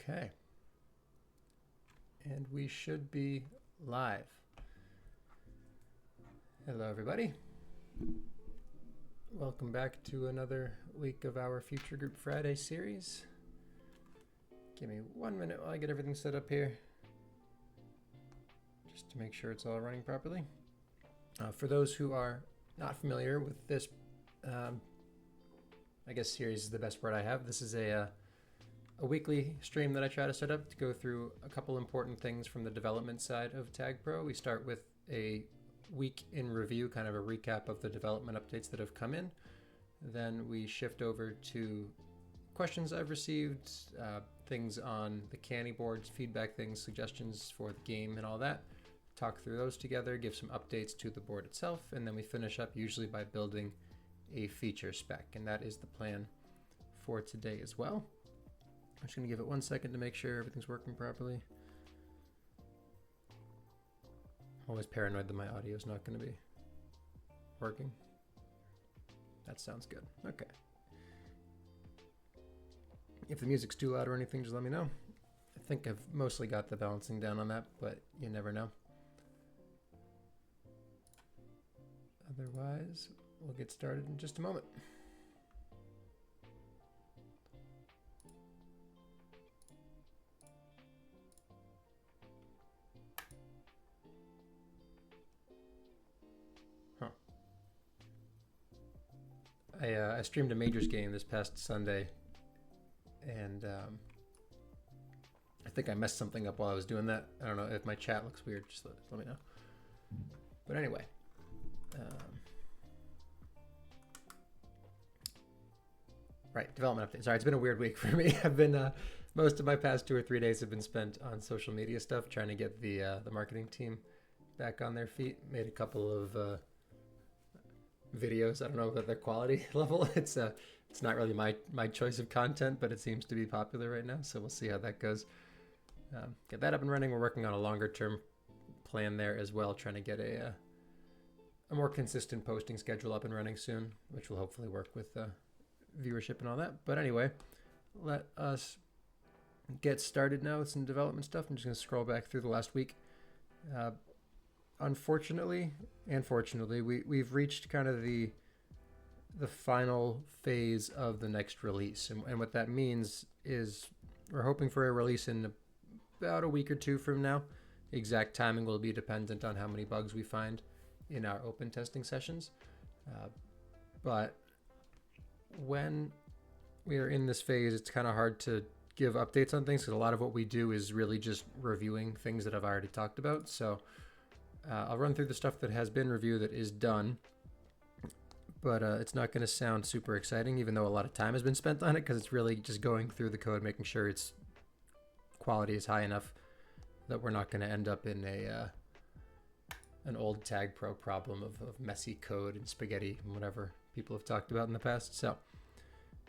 Okay. And we should be live. Hello, everybody. Welcome back to another week of our Future Group Friday series. Give me 1 minute while I get everything set up here, just to make sure it's all running properly. For those who are not familiar with this, I guess series is the best word I have. This is a weekly stream that I try to set up to go through a couple important things from the development side of Tag Pro. We start with a week in review, kind of a recap of the development updates that have come in. Then we shift over to questions I've received, things on the canny boards, feedback things, suggestions for the game and all that. Talk through those together, give some updates to the board itself, and then we finish up usually by building a feature spec, and that is the plan for today as well. I'm just going to give it 1 second to make sure everything's working properly. I'm always paranoid that my audio is not going to be working. That sounds good. Okay. If the music's too loud or anything, just let me know. I think I've mostly got the balancing down on that, but you never know. Otherwise, we'll get started in just a moment. I streamed a Majors game this past Sunday, and I think I messed something up while I was doing that. I don't know if my chat looks weird, just let me know. But anyway, right, development update. Sorry, it's been a weird week for me. I've been most of my past 2 or 3 days have been spent on social media stuff, trying to get the marketing team back on their feet. Made a couple of videos. I don't know about their quality level. It's not really my choice of content, but it seems to be popular right now, so we'll see how that goes. Get that up and running. We're working on a longer term plan there as well, trying to get a more consistent posting schedule up and running soon, which will hopefully work with viewership and all that. But anyway, let us get started now with some development stuff. I'm just going to scroll back through the last week. Unfortunately and fortunately, we've reached kind of the final phase of the next release. And what that means is we're hoping for a release in about a week or two from now. The exact timing will be dependent on how many bugs we find in our open testing sessions. But when we are in this phase, it's kind of hard to give updates on things because a lot of what we do is really just reviewing things that I've already talked about. So I'll run through the stuff that has been reviewed that is done, but it's not going to sound super exciting, even though a lot of time has been spent on it, because it's really just going through the code, making sure its quality is high enough that we're not going to end up in an old Tag Pro problem of messy code and spaghetti and whatever people have talked about in the past. So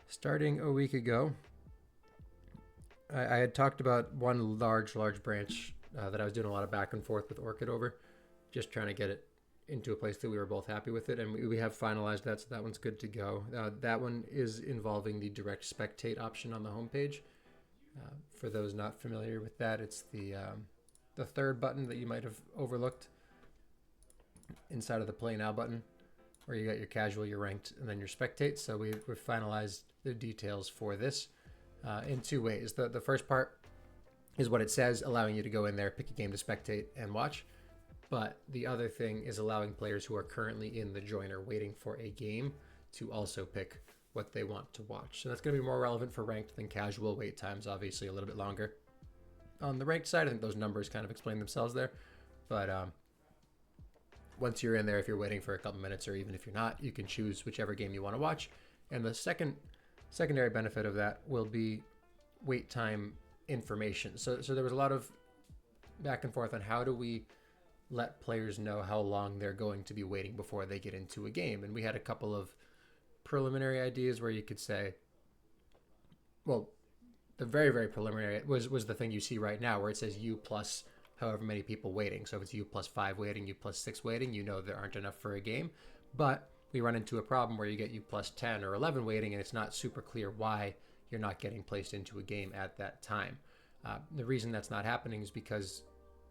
starting a week ago, I had talked about one large branch that I was doing a lot of back and forth with Orchid over, just trying to get it into a place that we were both happy with it, and we have finalized that, so that one's good to go. That one is involving the direct spectate option on the homepage. For those not familiar with that, it's the third button that you might have overlooked inside of the play now button, where you got your casual, your ranked, and then your spectate. So we've finalized the details for this in 2 ways. The first part is what it says, allowing you to go in there, pick a game to spectate and watch. But the other thing is allowing players who are currently in the joiner waiting for a game to also pick what they want to watch. So that's going to be more relevant for ranked than casual. Wait times obviously a little bit longer. On the ranked side, I think those numbers kind of explain themselves there. But once you're in there, if you're waiting for a couple minutes or even if you're not, you can choose whichever game you want to watch. And the secondary benefit of that will be wait time information. So there was a lot of back and forth on how do we let players know how long they're going to be waiting before they get into a game. And we had a couple of preliminary ideas where you could say, well, the very preliminary was the thing you see right now where it says you plus however many people waiting. So if it's you plus 5 waiting, you plus 6 waiting, you know there aren't enough for a game. But we run into a problem where you get you plus 10 or 11 waiting and it's not super clear why you're not getting placed into a game at that time. The reason that's not happening is because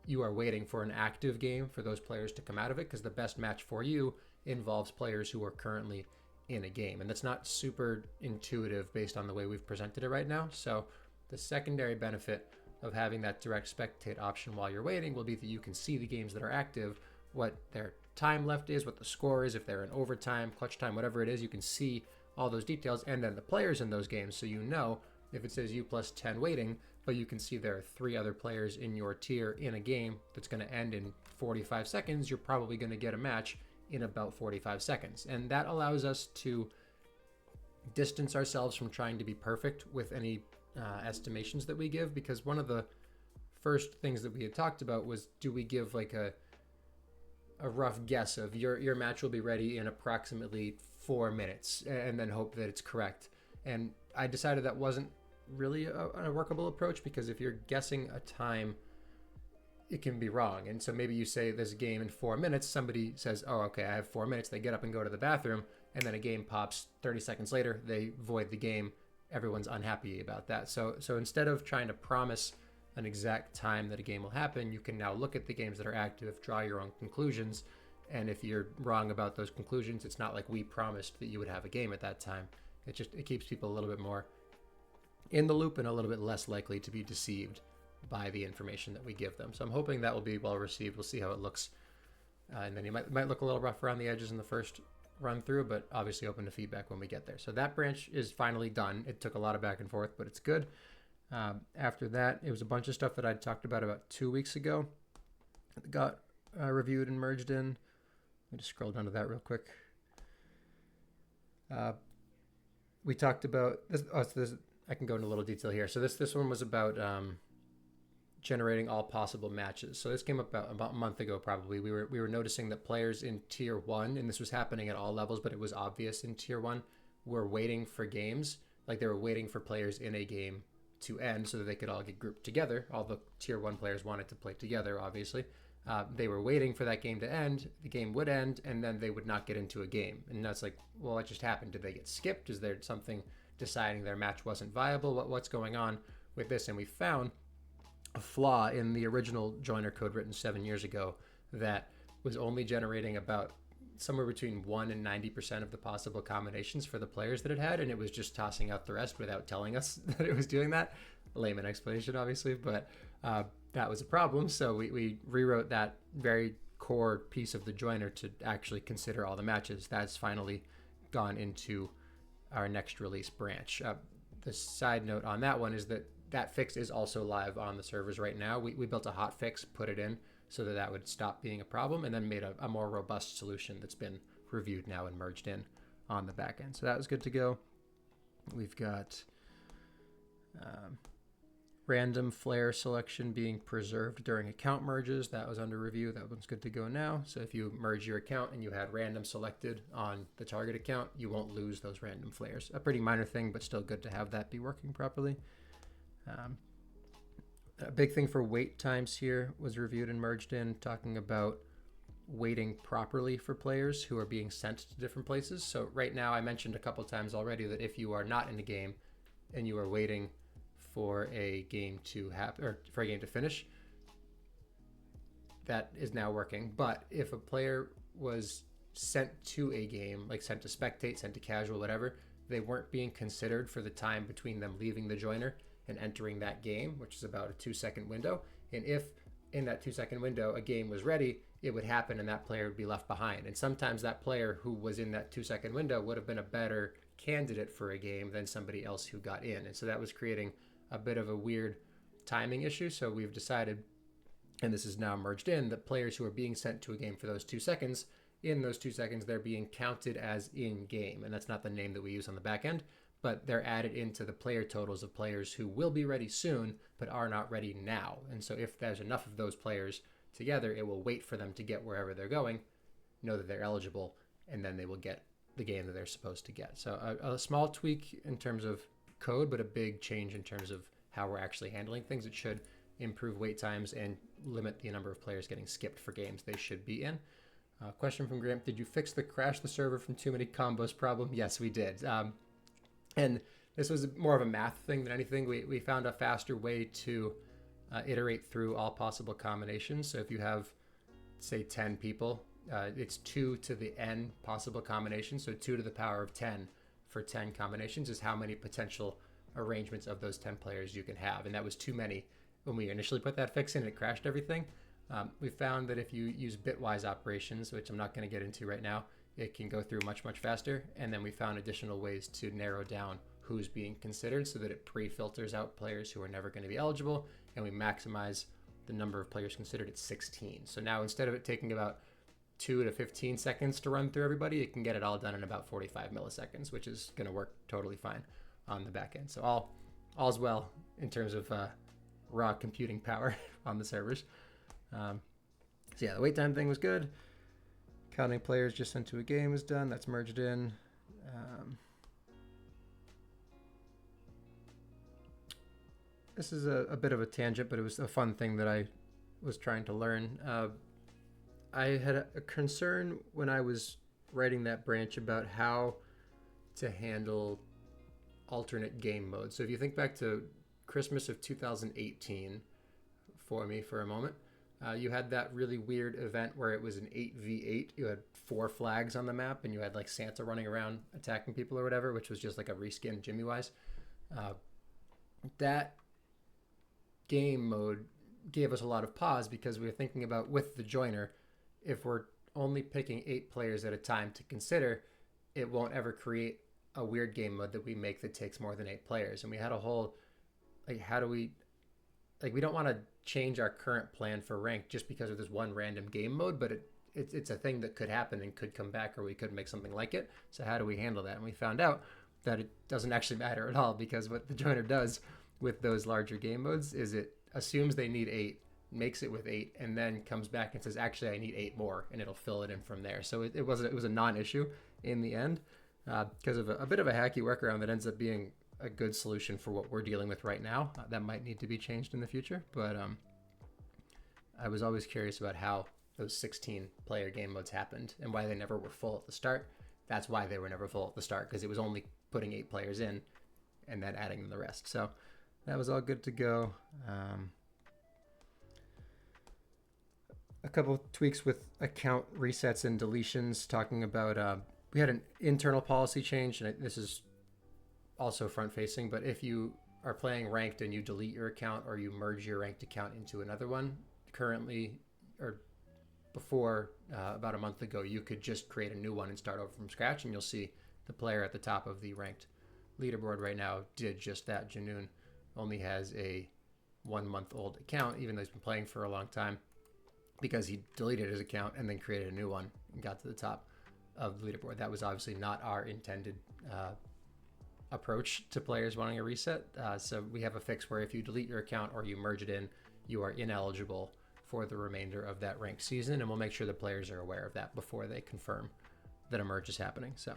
you are waiting for an active game for those players to come out of it, because the best match for you involves players who are currently in a game. And that's not super intuitive based on the way we've presented it right now. So the secondary benefit of having that direct spectate option while you're waiting will be that you can see the games that are active, what their time left is, what the score is, if they're in overtime, clutch time, whatever it is. You can see all those details, and then the players in those games, so you know if it says you plus 10 waiting, but you can see there are 3 other players in your tier in a game that's going to end in 45 seconds, you're probably going to get a match in about 45 seconds. And that allows us to distance ourselves from trying to be perfect with any estimations that we give, because one of the first things that we had talked about was, do we give like a rough guess of your match will be ready in approximately 4 minutes and then hope that it's correct. And I decided that wasn't really a workable approach, because if you're guessing a time, it can be wrong. And so maybe you say there's a game in 4 minutes, somebody says, oh, okay, I have 4 minutes. They get up and go to the bathroom, and then a game pops 30 seconds later, they void the game. Everyone's unhappy about that. So instead of trying to promise an exact time that a game will happen, you can now look at the games that are active, draw your own conclusions, and if you're wrong about those conclusions, it's not like we promised that you would have a game at that time. It keeps people a little bit more in the loop and a little bit less likely to be deceived by the information that we give them. So I'm hoping that will be well received. We'll see how it looks, and then you might look a little rough around the edges in the first run through, but obviously open to feedback when we get there. So that branch is finally done. It took a lot of back and forth, but it's good. After that, it was a bunch of stuff that I'd talked about 2 weeks ago. It got reviewed and merged in. Let me just scroll down to that real quick. We talked about this. I can go into a little detail here. So this one was about generating all possible matches. So this came up about a month ago, probably. We were noticing that players in tier 1, and this was happening at all levels, but it was obvious in tier 1, were waiting for games. Like they were waiting for players in a game to end so that they could all get grouped together. All the tier 1 players wanted to play together, obviously. They were waiting for that game to end. The game would end, and then they would not get into a game. And that's like, well, what just happened? Did they get skipped? Is there something deciding their match wasn't viable? What's going on with this? And we found a flaw in the original joiner code written 7 years ago that was only generating about somewhere between 1 and 90% of the possible combinations for the players that it had, and it was just tossing out the rest without telling us that it was doing that. A layman explanation, obviously, but that was a problem. So we rewrote that very core piece of the joiner to actually consider all the matches. That's finally gone into our next release branch. The side note on that one is that fix is also live on the servers right now. We built a hot fix, put it in so that would stop being a problem, and then made a more robust solution that's been reviewed now and merged in on the back end. So that was good to go. We've got random flare selection being preserved during account merges. That was under review. That one's good to go now. So if you merge your account and you had random selected on the target account, you won't lose those random flares. A pretty minor thing, but still good to have that be working properly. A big thing for wait times here was reviewed and merged in, talking about waiting properly for players who are being sent to different places. So right now, I mentioned a couple times already that if you are not in a game and you are waiting for a game to happen or for a game to finish, that is now working. But if a player was sent to a game, like sent to spectate, sent to casual, whatever, they weren't being considered for the time between them leaving the joiner and entering that game, which is about a 2-second window. And if in that 2-second window a game was ready, it would happen and that player would be left behind. And sometimes that player who was in that 2-second window would have been a better candidate for a game than somebody else who got in. And so that was creating a bit of a weird timing issue. So we've decided, and this is now merged in, that players who are being sent to a game for those 2 seconds, in those 2 seconds, they're being counted as in game. And that's not the name that we use on the back end, but they're added into the player totals of players who will be ready soon, but are not ready now. And so if there's enough of those players together, it will wait for them to get wherever they're going, know that they're eligible, and then they will get the game that they're supposed to get. So a small tweak in terms of code, but a big change in terms of how we're actually handling things. It should improve wait times and limit the number of players getting skipped for games they should be in. Question from Graham: did you fix the crash the server from too many combos problem? Yes, we did. And this was more of a math thing than anything. We found a faster way to iterate through all possible combinations. So if you have, say, 10 people, it's 2 to the n possible combinations. So 2 to the power of 10 for 10 combinations is how many potential arrangements of those 10 players you can have. And that was too many when we initially put that fix in. It crashed everything. We found that if you use bitwise operations, which I'm not going to get into right now, it can go through much, much faster. And then we found additional ways to narrow down who's being considered so that it pre-filters out players who are never going to be eligible, and we maximize the number of players considered at 16. So now instead of it taking about 2 to 15 seconds to run through everybody, it can get it all done in about 45 milliseconds, which is going to work totally fine on the back end. So all's well in terms of raw computing power on the servers. So yeah, the wait time thing was good. Counting players just sent to a game is done. That's merged in. This is a bit of a tangent, but it was a fun thing that I was trying to learn. I had a concern when I was writing that branch about how to handle alternate game modes. So if you think back to Christmas of 2018 for me for a moment, you had that really weird event where it was an 8v8. You had 4 flags on the map, and you had like Santa running around attacking people or whatever, which was just like a reskin Jimmy Wise. That game mode gave us a lot of pause because we were thinking about, with the joiner, if we're only picking 8 players at a time to consider, it won't ever create a weird game mode that we make that takes more than 8 players. And we had a whole, like, how do we, like, we don't want to change our current plan for rank just because of this one random game mode, but it's a thing that could happen and could come back, or we could make something like it. So how do we handle that? And we found out that it doesn't actually matter at all, because what the joiner does with those larger game modes is it assumes they need 8, makes it with 8, and then comes back and says, actually, I need 8 more, and it'll fill it in from there. So it was a non-issue in the end, because of a bit of a hacky workaround that ends up being a good solution for what we're dealing with right now. That might need to be changed in the future, but I was always curious about how those 16 player game modes happened and why they never were full at the start. That's why they were never full at the start, because it was only putting 8 players in and then adding the rest. So that was all good to go. A couple of tweaks with account resets and deletions, talking about we had an internal policy change, and this is also front facing, but if you are playing ranked and you delete your account or you merge your ranked account into another one, currently, or before about a month ago, you could just create a new one and start over from scratch, and you'll see the player at the top of the ranked leaderboard right now did just that. Janoon only has a 1-month-old account, even though he's been playing for a long time, because he deleted his account and then created a new one and got to the top of the leaderboard. That was obviously not our intended approach to players wanting a reset. So we have a fix where if you delete your account or you merge it in, you are ineligible for the remainder of that ranked season, and we'll make sure the players are aware of that before they confirm that a merge is happening. So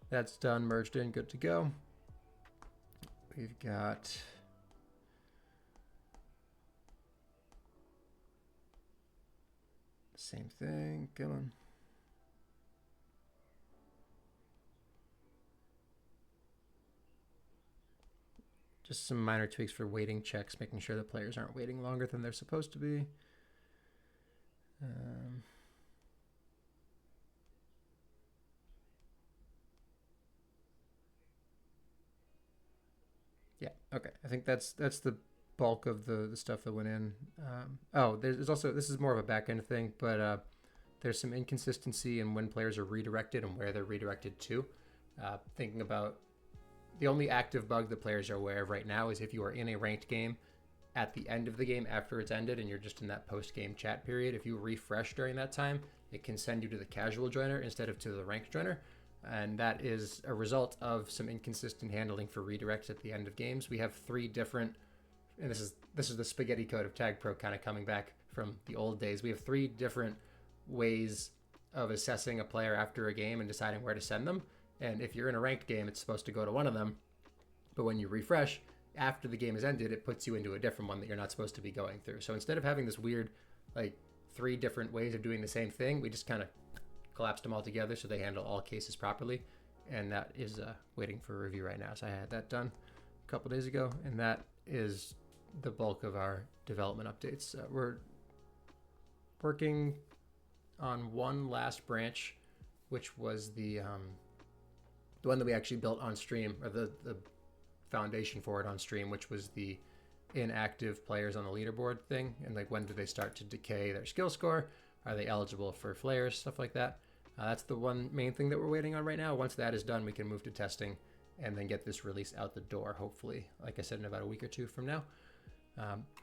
that's done, merged in, good to go. We've got same thing, come on. Just some minor tweaks for waiting checks, making sure the players aren't waiting longer than they're supposed to be. Yeah, okay. I think that's the bulk of the stuff that went in. There's also, this is more of a back end thing, but there's some inconsistency in when players are redirected and where they're redirected to. Thinking about the only active bug that players are aware of right now is if you are in a ranked game at the end of the game after it's ended and you're just in that post-game chat period, if you refresh during that time, it can send you to the casual joiner instead of to the ranked joiner. And that is a result of some inconsistent handling for redirects at the end of games. We have 3 different, and this is the spaghetti code of Tag Pro kind of coming back from the old days. We have 3 different ways of assessing a player after a game and deciding where to send them. And if you're in a ranked game, it's supposed to go to one of them. But when you refresh, after the game is ended, it puts you into a different one that you're not supposed to be going through. So instead of having this weird, like, 3 different ways of doing the same thing, we just kind of collapsed them all together so they handle all cases properly. And that is waiting for review right now. So I had that done a couple days ago, and that is the bulk of our development updates. We're working on one last branch, which was the one that we actually built on stream, or the foundation for it on stream, which was the inactive players on the leaderboard thing, and like when do they start to decay their skill score? Are they eligible for flares, stuff like that? That's the one main thing that we're waiting on right now. Once that is done, we can move to testing and then get this release out the door, hopefully, like I said, in about a week or two from now.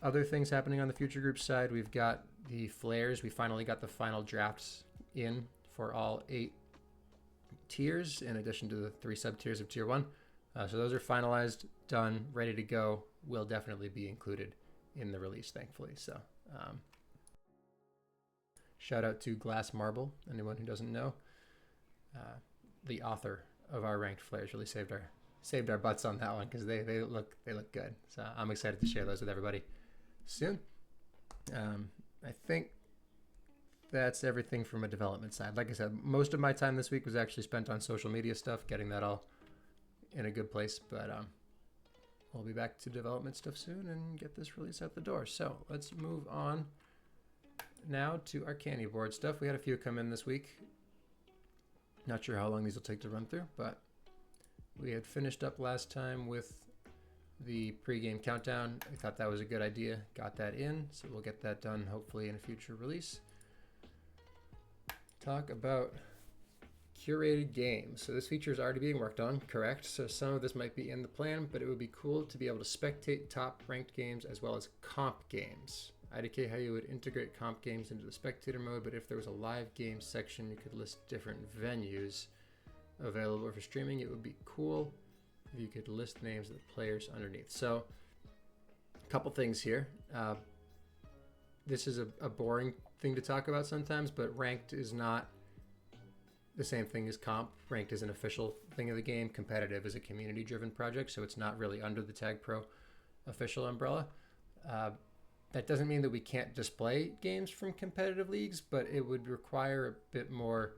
Other things happening on the Future Group side, we've got the flares. We finally got the final drafts in for all 8 tiers, in addition to the 3 sub-tiers of Tier 1. So those are finalized, done, ready to go. Will definitely be included in the release, thankfully. So shout out to Glass Marble, anyone who doesn't know. The author of our ranked flares really saved our butts on that one, because they look good. So I'm excited to share those with everybody soon. I think that's everything from a development side. Like I said, most of my time this week was actually spent on social media stuff, getting that all in a good place. But we'll be back to development stuff soon and get this release out the door. So let's move on now to our candy board stuff. We had a few come in this week. Not sure how long these will take to run through, but we had finished up last time with the pregame countdown. I thought that was a good idea. Got that in, so we'll get that done hopefully in a future release. Talk about curated games. So this feature is already being worked on, correct? So some of this might be in the plan, but it would be cool to be able to spectate top ranked games as well as comp games. IDK how you would integrate comp games into the spectator mode, but if there was a live game section, you could list different venues available for streaming. It would be cool if you could list names of the players underneath. So a couple things here. This is a boring thing to talk about sometimes, but ranked is not the same thing as comp. Ranked is an official thing of the game. Competitive is a community-driven project, so it's not really under the Tag Pro official umbrella. That doesn't mean that we can't display games from competitive leagues, but it would require a bit more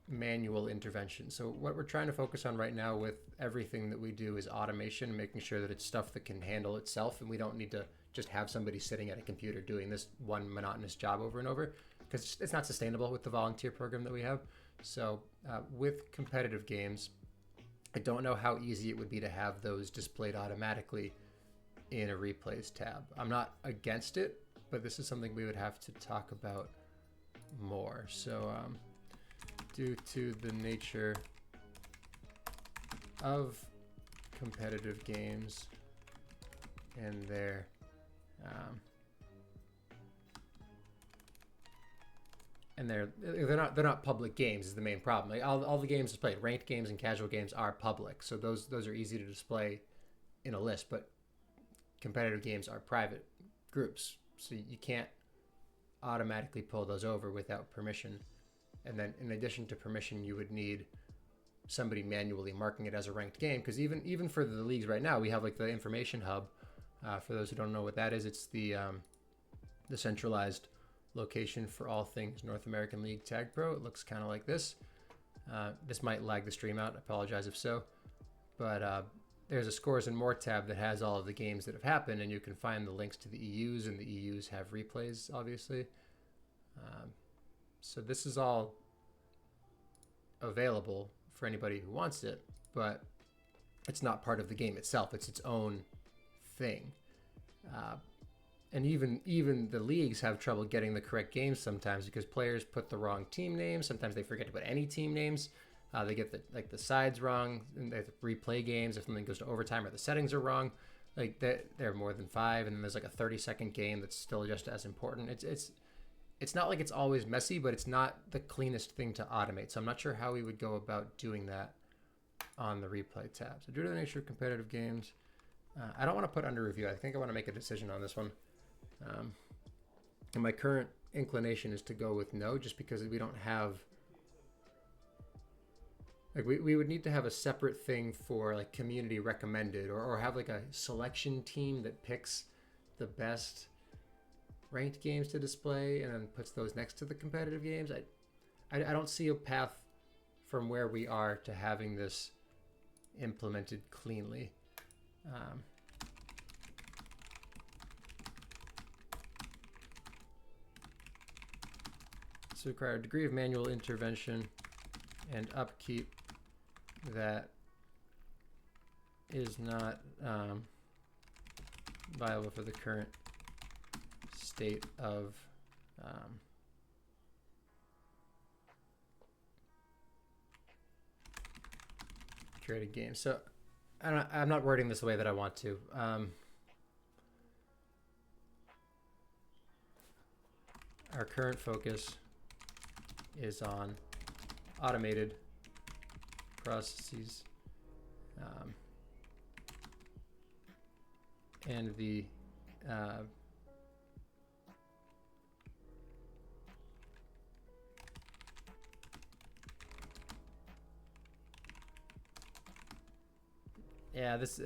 manual intervention. So what we're trying to focus on right now with everything that we do is automation, making sure that it's stuff that can handle itself, and we don't need to just have somebody sitting at a computer doing this one monotonous job over and over, because it's not sustainable with the volunteer program that we have. So with competitive games, I don't know how easy it would be to have those displayed automatically in a replays tab. I'm not against it, but this is something we would have to talk about more. So due to the nature of competitive games and their they're not public games is the main problem. Like all the games displayed, ranked games and casual games, are public, so those are easy to display in a list. But competitive games are private groups, so you can't automatically pull those over without permission. And then in addition to permission, you would need somebody manually marking it as a ranked game, because even for the leagues right now, we have like the information hub. For those who don't know what that is, it's the centralized location for all things North American League Tag Pro. It looks kind of like this. This might lag the stream out. I apologize if so. But there's a Scores and More tab that has all of the games that have happened, and you can find the links to the EUs, and the EUs have replays, obviously. So this is all available for anybody who wants it, but it's not part of the game itself. It's its own thing. And even the leagues have trouble getting the correct games sometimes, because players put the wrong team names. Sometimes they forget to put any team names. They get the sides wrong, and they have to replay games if something goes to overtime or the settings are wrong. Like there are more than 5, and then there's like a 30-second game that's still just as important. It's not like it's always messy, but it's not the cleanest thing to automate. So I'm not sure how we would go about doing that on the replay tab. So due to the nature of competitive games, I don't want to put under review. I think I want to make a decision on this one. And my current inclination is to go with no, just because we don't have, like, we would need to have a separate thing for like community recommended, or have like a selection team that picks the best ranked games to display and then puts those next to the competitive games. I don't see a path from where we are to having this implemented cleanly. So require a degree of manual intervention and upkeep that is not viable for the current state of created games. So I'm not wording this the way that I want to. Our current focus is on automated processes and the yeah, this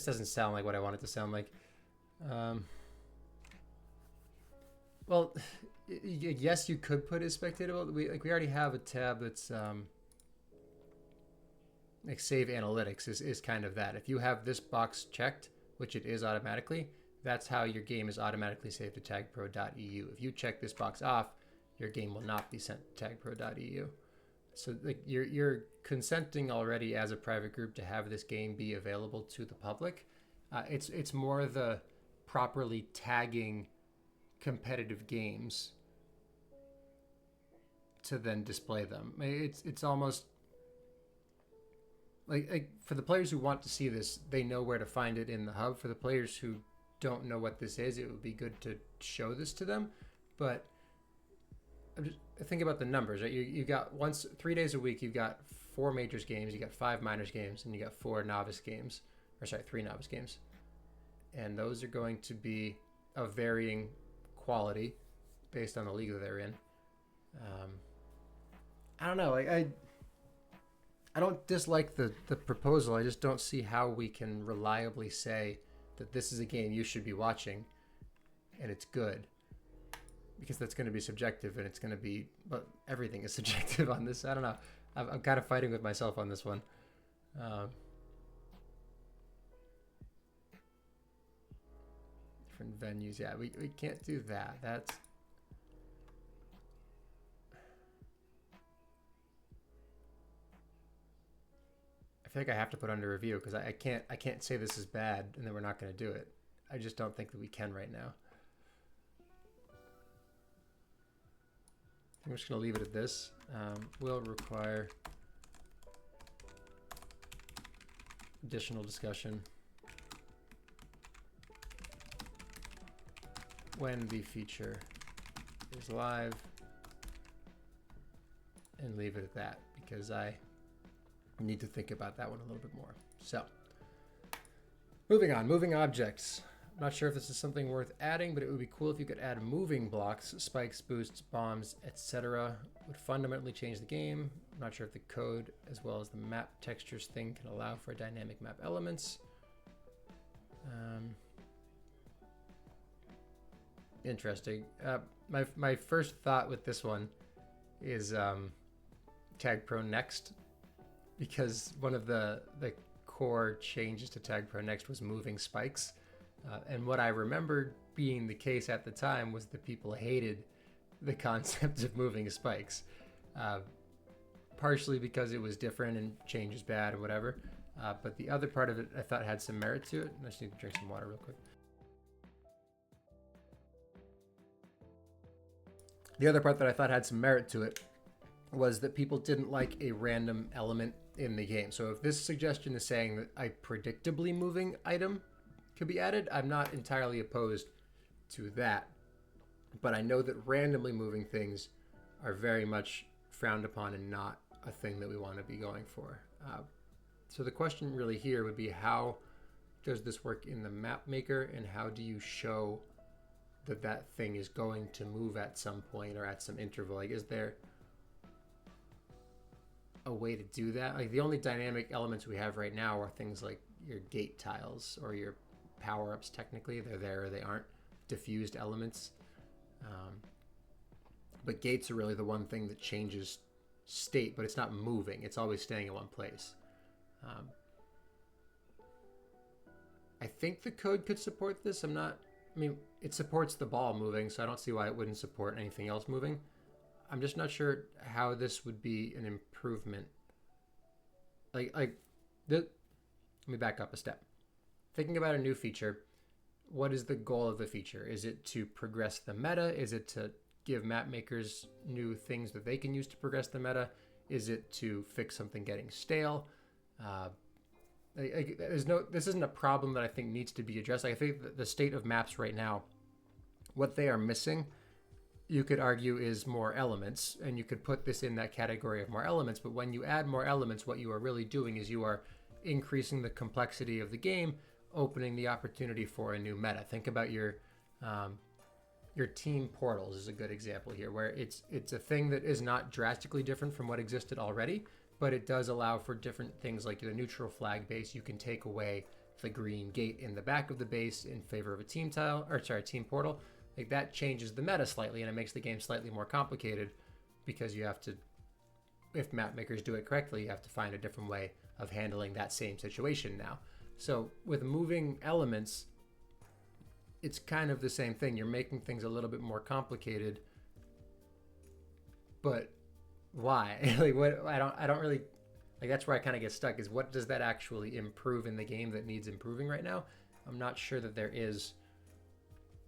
doesn't sound like what I want it to sound like. Well, yes, you could put as spectatable. We already have a tab that's like save analytics is kind of that. If you have this box checked, which it is automatically, that's how your game is automatically saved to tagpro.eu. If you check this box off, your game will not be sent to tagpro.eu. So like you're consenting already as a private group to have this game be available to the public. It's more the properly tagging competitive games to then display them. It's almost like for the players who want to see this, they know where to find it in the hub. For the players who don't know what this is, it would be good to show this to them. But I'm just think about the numbers, right? You got 3 days a week. You've got 4 majors games. You got 5 minors games, and you got 4 novice games. Or sorry, 3 novice games. And those are going to be of varying quality based on the league that they're in. I don't know. I don't dislike the proposal. I just don't see how we can reliably say that this is a game you should be watching and it's good, because that's going to be subjective, and it's going to be, but everything is subjective on this. I don't know. I'm kind of fighting with myself on this one. Different venues. Yeah, we can't do that. That's I feel like I have to put under review because I can't say this is bad and then we're not going to do it. I just don't think that we can right now. I'm just going to leave it at this. Will require additional discussion when the feature is live, and leave it at that because I need to think about that one a little bit more. So, moving on, moving objects. I'm not sure if this is something worth adding, but it would be cool if you could add moving blocks, spikes, boosts, bombs, etc. Would fundamentally change the game. I'm not sure if the code as well as the map textures thing can allow for dynamic map elements. Interesting. My first thought with this one is Tag Pro Next, because one of the core changes to Tag Pro Next was moving spikes. And what I remembered being the case at the time was that people hated the concept of moving spikes. Partially because it was different and change is bad or whatever. But the other part of it I thought had some merit to it. I just need to drink some water real quick. The other part that I thought had some merit to it was that people didn't like a random element in the game. So if this suggestion is saying that a predictably moving item could be added, I'm not entirely opposed to that. But I know that randomly moving things are very much frowned upon and not a thing that we want to be going for. So the question really here would be, how does this work in the map maker, and how do you show that that thing is going to move at some point or at some interval? Like, is there a way to do that? Like, the only dynamic elements we have right now are things like your gate tiles or your power-ups. Technically they're there or they aren't, diffused elements, but gates are really the one thing that changes state, but it's not moving, it's always staying in one place. I think the code could support this. I mean, it supports the ball moving, so I don't see why it wouldn't support anything else moving. I'm just not sure how this would be an improvement. Let me back up a step. Thinking about a new feature, what is the goal of the feature? Is it to progress the meta? Is it to give map makers new things that they can use to progress the meta? Is it to fix something getting stale? This isn't a problem that I think needs to be addressed. I think the state of maps right now, what they are missing, you could argue is more elements, and you could put this in that category of more elements. But when you add more elements, what you are really doing is you are increasing the complexity of the game, opening the opportunity for a new meta. Think about your team portals is a good example here, where it's a thing that is not drastically different from what existed already, but it does allow for different things like the neutral flag base. You can take away the green gate in the back of the base in favor of a team portal. Like, that changes the meta slightly, and it makes the game slightly more complicated, because you have to, if map makers do it correctly, you have to find a different way of handling that same situation now. So with moving elements, it's kind of the same thing. You're making things a little bit more complicated, but why? Like, what? I don't really, like, that's where I kind of get stuck, is what does that actually improve in the game that needs improving right now? I'm not sure that there is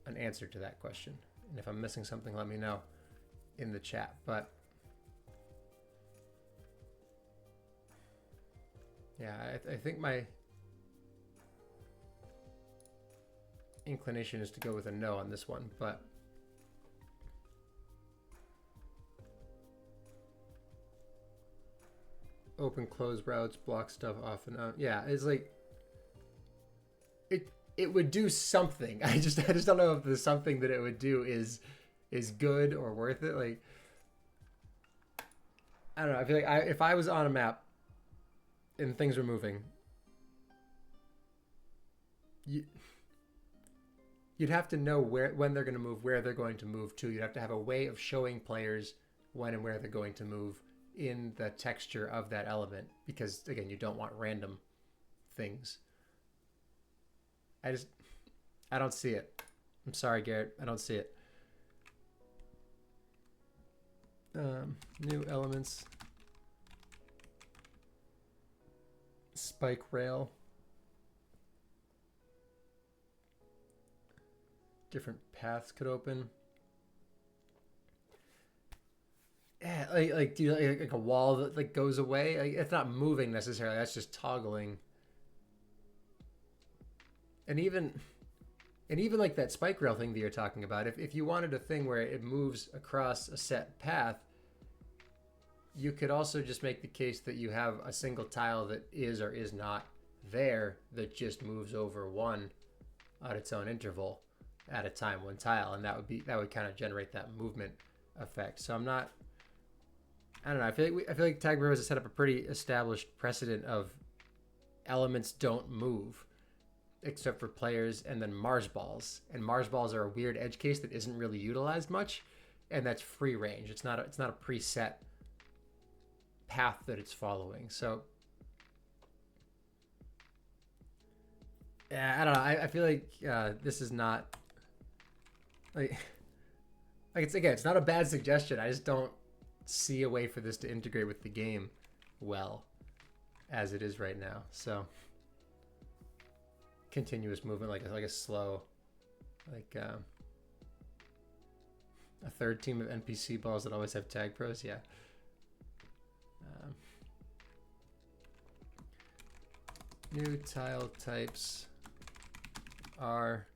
an answer to that question. And if I'm missing something, let me know in the chat. But yeah, I think my inclination is to go with a no on this one, but open close routes, block stuff off and on. Yeah, it's like it would do something. I just don't know if the something that it would do is good or worth it. Like, I don't know. I feel like if I was on a map and things were moving, you'd have to know when they're going to move, where they're going to move to. You'd have to have a way of showing players when and where they're going to move in the texture of that element, because again, you don't want random things. I don't see it. I'm sorry, Garrett. I don't see it. New elements. Spike rail. Different paths could open. Yeah, like do you like a wall that like goes away? Like, it's not moving necessarily. That's just toggling. And even like that spike rail thing that you're talking about, if you wanted a thing where it moves across a set path, you could also just make the case that you have a single tile that is or is not there, that just moves over one at its own interval at a time, one tile, and that would kind of generate that movement effect. So I don't know. I feel like Tag Bro has set up a pretty established precedent of elements don't move except for players, and then Mars balls. And Mars balls are a weird edge case that isn't really utilized much, and that's free range. It's not a preset path that it's following. So yeah, I don't know. I feel like this is not like it's not a bad suggestion. I just don't see a way for this to integrate with the game well as it is right now. So continuous movement, like a slow, like a third team of NPC balls that always have tag pros. Yeah. New tile types are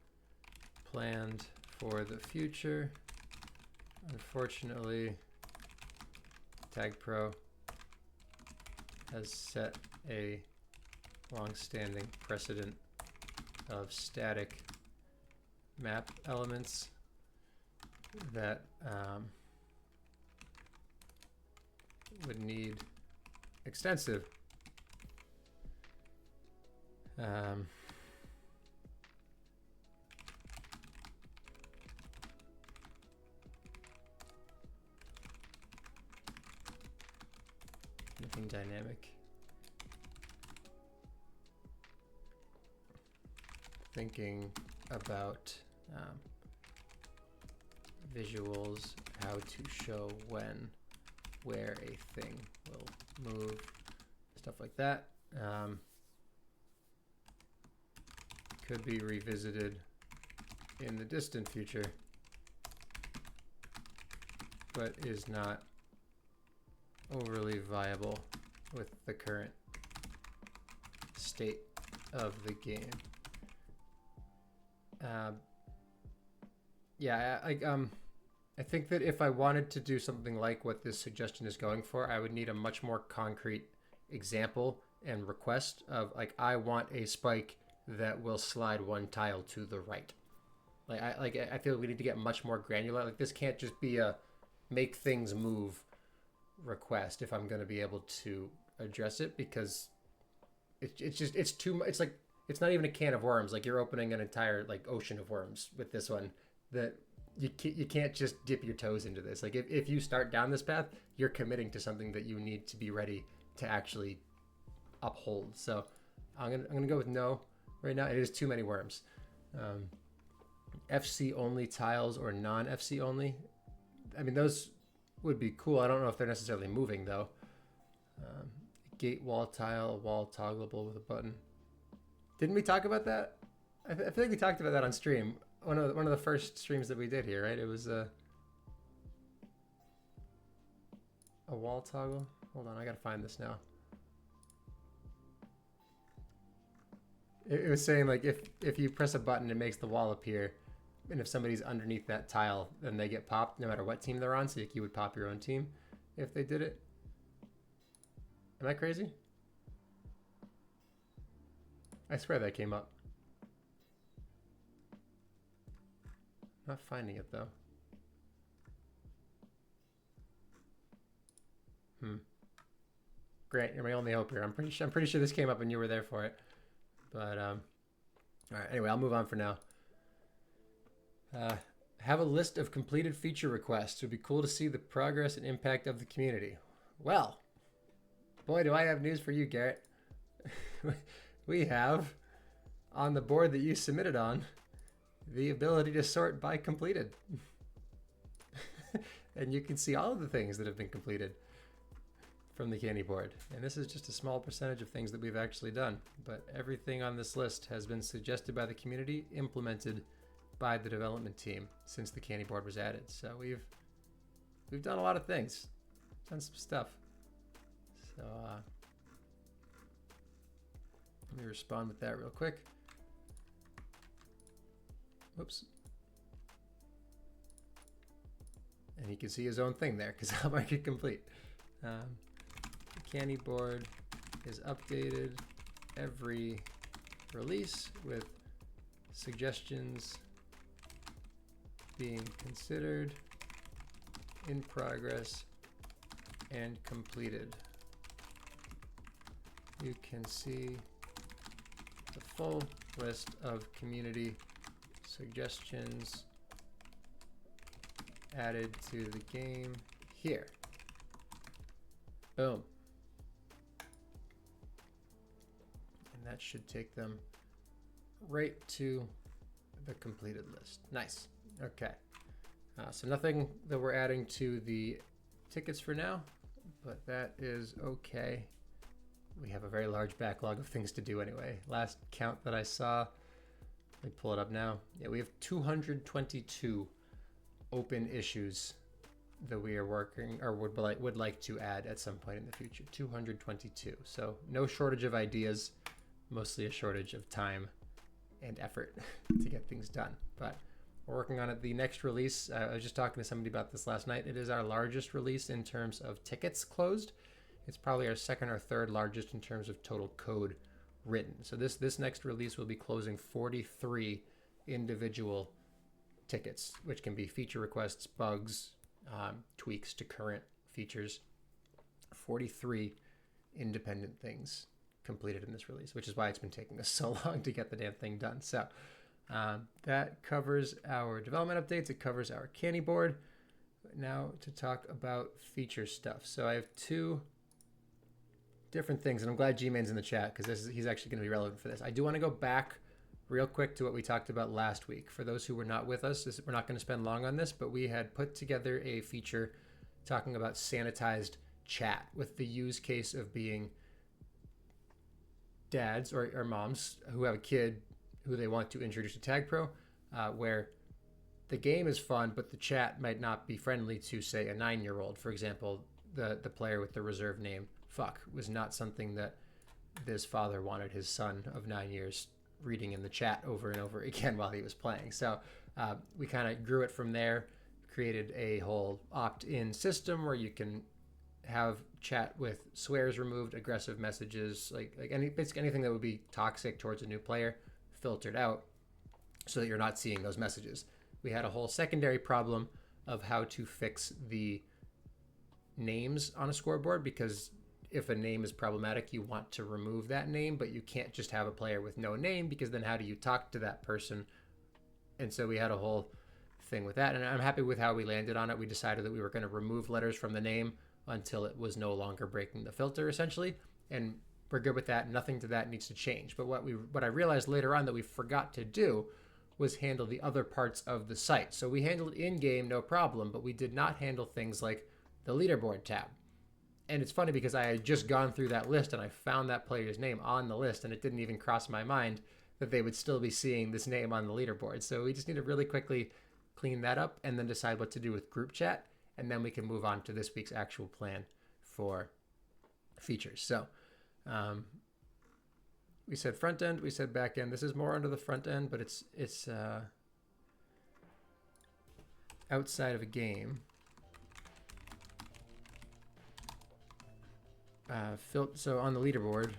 planned for the future. Unfortunately, Tag Pro has set a long-standing precedent of static map elements that would need extensive nothing dynamic thinking about visuals, how to show when, where a thing will move, stuff like that. Could be revisited in the distant future, but is not overly viable with the current state of the game. Yeah, I think that if I wanted to do something like what this suggestion is going for, I would need a much more concrete example and request of, like, I want a spike that will slide one tile to the right. I feel we need to get much more granular. Like, this can't just be a make things move request if I'm going to be able to address it, because it's too much. It's like, it's not even a can of worms. Like, you're opening an entire, like, ocean of worms with this one that you can't just dip your toes into this. Like, if you start down this path, you're committing to something that you need to be ready to actually uphold. So I'm gonna go with no right now. It is too many worms. FC only tiles or non FC only. I mean, those would be cool. I don't know if they're necessarily moving though. Gate wall tile, wall toggleable with a button. Didn't we talk about that? I feel like we talked about that on stream. One of the first streams that we did here, right? It was a wall toggle. Hold on, I gotta find this now. It was saying, like, if you press a button, it makes the wall appear, and if somebody's underneath that tile, then they get popped no matter what team they're on. So you would pop your own team if they did it. Am I crazy? I swear that came up. Not finding it though. Great, you're my only hope here. I'm pretty sure this came up and you were there for it. But all right. Anyway, I'll move on for now. Have a list of completed feature requests. It would be cool to see the progress and impact of the community. Well, boy, do I have news for you, Garrett. We have on the board that you submitted on the ability to sort by completed. And you can see all of the things that have been completed from the candy board. And this is just a small percentage of things that we've actually done. But everything on this list has been suggested by the community, implemented by the development team since the candy board was added. So we've done a lot of things, done some stuff. So let me respond with that real quick. Whoops. And he can see his own thing there because I'll mark it complete. The candy board is updated every release with suggestions being considered, in progress, and completed. You can see the full list of community suggestions added to the game here. Boom. And that should take them right to the completed list. Nice. Okay. So nothing that we're adding to the tickets for now, but that is okay. We have a very large backlog of things to do anyway. Last count that I saw, let me pull it up now. Yeah, we have 222 open issues that we are working or would like to add at some point in the future. 222. So no shortage of ideas, mostly a shortage of time and effort to get things done. But we're working on it. The next release, I was just talking to somebody about this last night. It is our largest release in terms of tickets closed. It's probably our second or third largest in terms of total code written. So this next release will be closing 43 individual tickets, which can be feature requests, bugs, tweaks to current features. 43 independent things completed in this release, which is why it's been taking us so long to get the damn thing done. So that covers our development updates. It covers our candy board. Now to talk about feature stuff. So I have two different things, and I'm glad G-Man's in the chat because he's actually going to be relevant for this. I do want to go back real quick to what we talked about last week. For those who were not with us, we're not going to spend long on this, but we had put together a feature talking about sanitized chat with the use case of being dads or moms who have a kid who they want to introduce to Tag Pro, where the game is fun, but the chat might not be friendly to, say, a 9-year-old. For example, the player with the reserve name Fuck was not something that this father wanted his son of 9 years reading in the chat over and over again while he was playing. So we kind of grew it from there, created a whole opt-in system where you can have chat with swears removed, aggressive messages, basically anything that would be toxic towards a new player, filtered out so that you're not seeing those messages. We had a whole secondary problem of how to fix the names on a scoreboard, because if a name is problematic, you want to remove that name, but you can't just have a player with no name, because then how do you talk to that person? And so we had a whole thing with that, and I'm happy with how we landed on it. We decided that we were going to remove letters from the name until it was no longer breaking the filter, essentially, and we're good with that. Nothing to that needs to change. But what I realized later on that we forgot to do was handle the other parts of the site. So we handled in-game, no problem, but we did not handle things like the leaderboard tab. And it's funny because I had just gone through that list and I found that player's name on the list, and it didn't even cross my mind that they would still be seeing this name on the leaderboard. So we just need to really quickly clean that up and then decide what to do with group chat, and then we can move on to this week's actual plan for features. So we said front end, we said back end. This is more under the front end, but it's outside of a game. So on the leaderboard,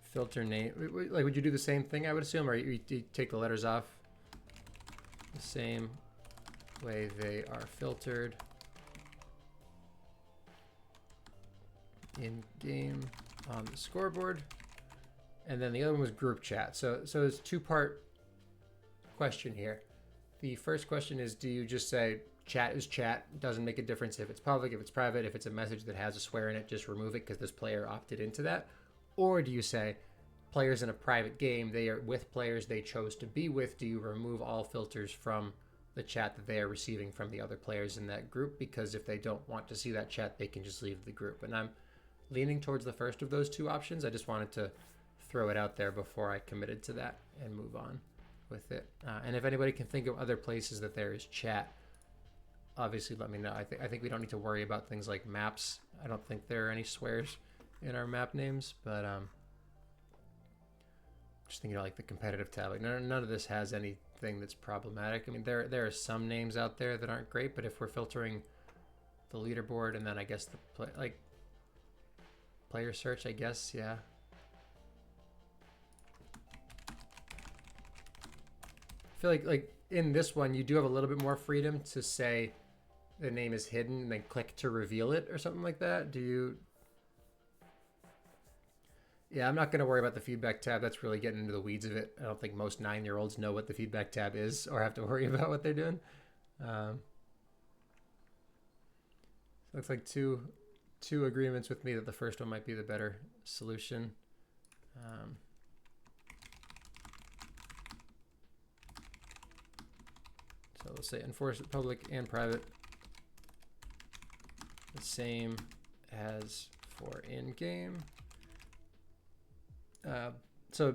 filter name. Like, would you do the same thing, I would assume, or you take the letters off the same way they are filtered in game on the scoreboard. And then the other one was group chat. So it's two-part question here. The first question is, do you just say chat is chat, doesn't make a difference if it's public, if it's private, if it's a message that has a swear in it, just remove it because this player opted into that? Or do you say players in a private game, they are with players they chose to be with, do you remove all filters from the chat that they are receiving from the other players in that group? Because if they don't want to see that chat, they can just leave the group. And I'm leaning towards the first of those two options. I just wanted to throw it out there before I committed to that and move on with it. And if anybody can think of other places that there is chat, obviously let me know. I think we don't need to worry about things like maps. I don't think there are any swears in our map names, but just thinking of like the competitive tab. Like none of this has anything that's problematic. I mean, there are some names out there that aren't great, but if we're filtering the leaderboard and then I guess the player search, I guess, yeah. I feel like in this one you do have a little bit more freedom to say the name is hidden and then click to reveal it or something like that. Do you? Yeah, I'm not going to worry about the feedback tab. That's really getting into the weeds of it. I don't think most 9-year-olds know what the feedback tab is or have to worry about what they're doing. Looks like two agreements with me that the first one might be the better solution. So let's say enforce it public and private, the same as for in-game. So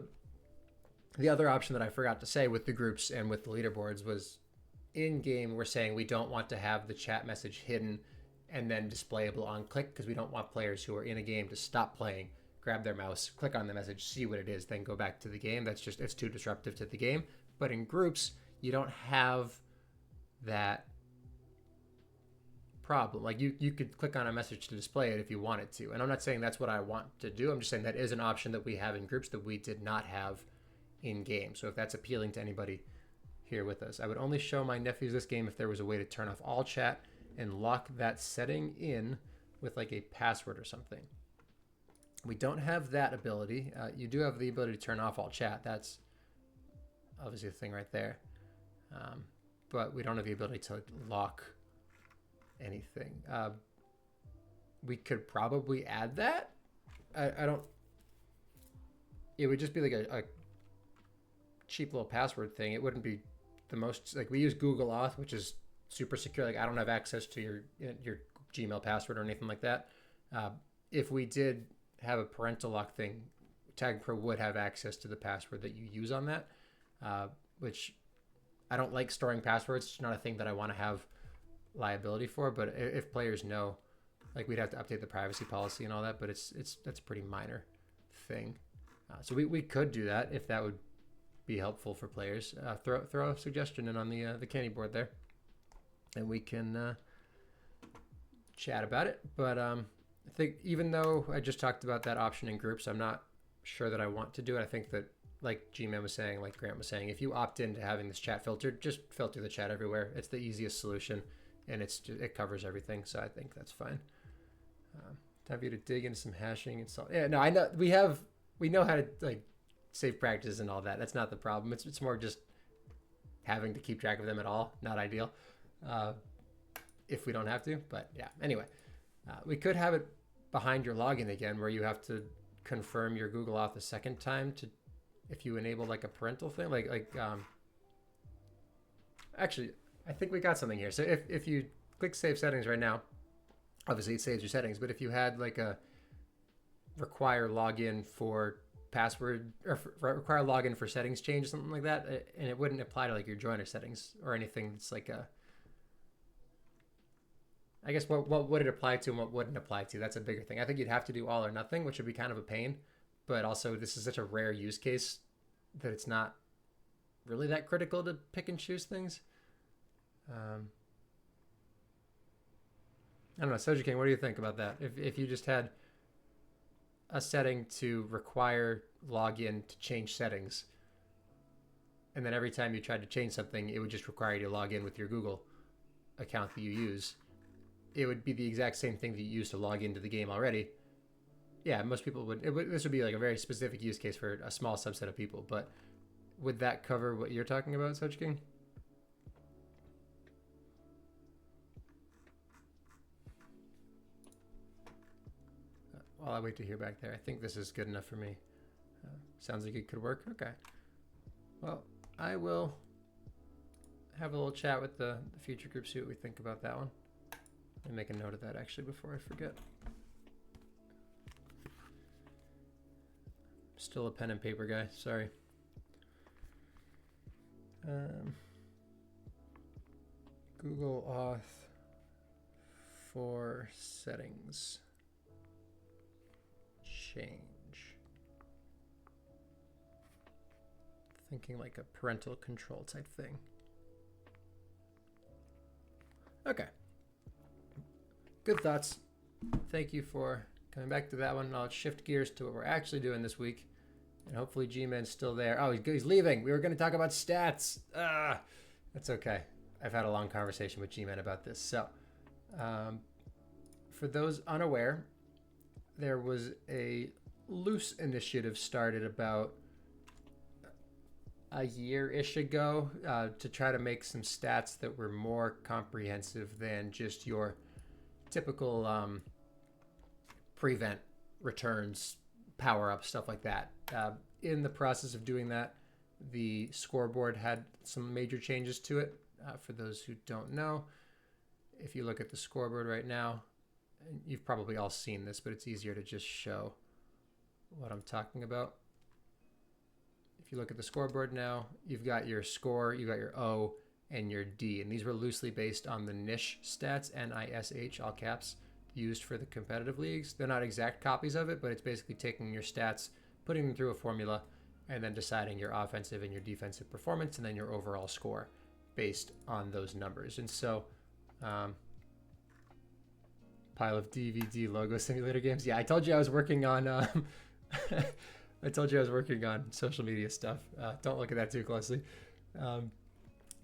the other option that I forgot to say with the groups and with the leaderboards was in-game we're saying we don't want to have the chat message hidden and then displayable on click, because we don't want players who are in a game to stop playing, grab their mouse, click on the message, see what it is, then go back to the game. That's just, it's too disruptive to the game. But in groups, you don't have that problem. Like you could click on a message to display it if you wanted to. And I'm not saying that's what I want to do. I'm just saying that is an option that we have in groups that we did not have in game. So if that's appealing to anybody here with us, I would only show my nephews this game if there was a way to turn off all chat and lock that setting in with like a password or something. We don't have that ability. You do have the ability to turn off all chat. That's obviously the thing right there. But we don't have the ability to lock anything. We could probably add that. I don't. it would just be like a cheap little password thing. It wouldn't be the most like we use Google Auth, which is super secure. Like I don't have access to your Gmail password or anything like that. Uh, if we did have a parental lock thing, Tag Pro would have access to the password that you use on that, which I don't like storing passwords. It's not a thing that I want to have liability for. But if players know, like we'd have to update the privacy policy and all that. But that's a pretty minor thing. So we could do that if that would be helpful for players. Throw a suggestion in on the candy board there, and we can chat about it. But I think even though I just talked about that option in groups, I'm not sure that I want to do it. I think that, like G-Man was saying, like Grant was saying, if you opt into having this chat filtered, just filter the chat everywhere. It's the easiest solution, and it covers everything. So I think that's fine. Time for you to dig into some hashing and so. Yeah, no, I know we know how to like safe practices and all that. That's not the problem. It's more just having to keep track of them at all. Not ideal. If we don't have to, but yeah. Anyway, we could have it behind your login again, where you have to confirm your Google Auth a second time to, if you enable like a parental thing, actually, I think we got something here. So if you click save settings right now, obviously it saves your settings, but if you had like a require login for password or require login for settings change or something like that, and it wouldn't apply to like your joiner settings or anything that's like a, I guess what would it apply to and what wouldn't apply to? That's a bigger thing. I think you'd have to do all or nothing, which would be kind of a pain. But also, this is such a rare use case that it's not really that critical to pick and choose things. I don't know, Soju King, what do you think about that? If you just had a setting to require login to change settings, and then every time you tried to change something, it would just require you to log in with your Google account that you use. It would be the exact same thing that you use to log into the game already. Yeah, most people this would be like a very specific use case for a small subset of people, but would that cover what you're talking about, Soju King? While I wait to hear back there, I think this is good enough for me. Sounds like it could work. Okay. Well, I will have a little chat with the future group, see what we think about that one. And make a note of that actually before I forget. Still a pen and paper guy, sorry. Google Auth for settings change. Thinking like a parental control type thing. Okay. Good thoughts. Thank you for coming back to that one. I'll shift gears to what we're actually doing this week. And hopefully G-Man's still there. Oh, he's leaving. We were going to talk about stats. That's okay. I've had a long conversation with G-Man about this. So, for those unaware, there was a loose initiative started about a year-ish ago to try to make some stats that were more comprehensive than just your typical prevent, returns, power-up, stuff like that. In the process of doing that, the scoreboard had some major changes to it. For those who don't know, if you look at the scoreboard right now, and you've probably all seen this, but it's easier to just show what I'm talking about. If you look at the scoreboard now, you've got your score, you've got your O, and your D. And these were loosely based on the niche stats, NISH, all caps, used for the competitive leagues. They're not exact copies of it, but it's basically taking your stats, putting them through a formula, and then deciding your offensive and your defensive performance, and then your overall score based on those numbers. And so, pile of DVD logo simulator games. Yeah, I told you I was working on I told you I was working on social media stuff. Don't look at that too closely.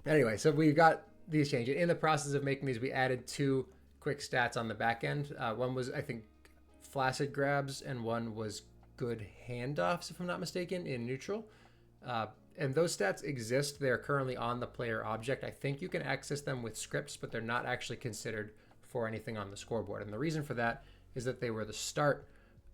Anyway, so we got these changes. In the process of making these, we added 2 quick stats on the back end. One was, I think, flaccid grabs, and one was good handoffs, if I'm not mistaken, in neutral. And those stats exist. They're currently on the player object. I think you can access them with scripts, but they're not actually considered for anything on the scoreboard. And the reason for that is that they were the start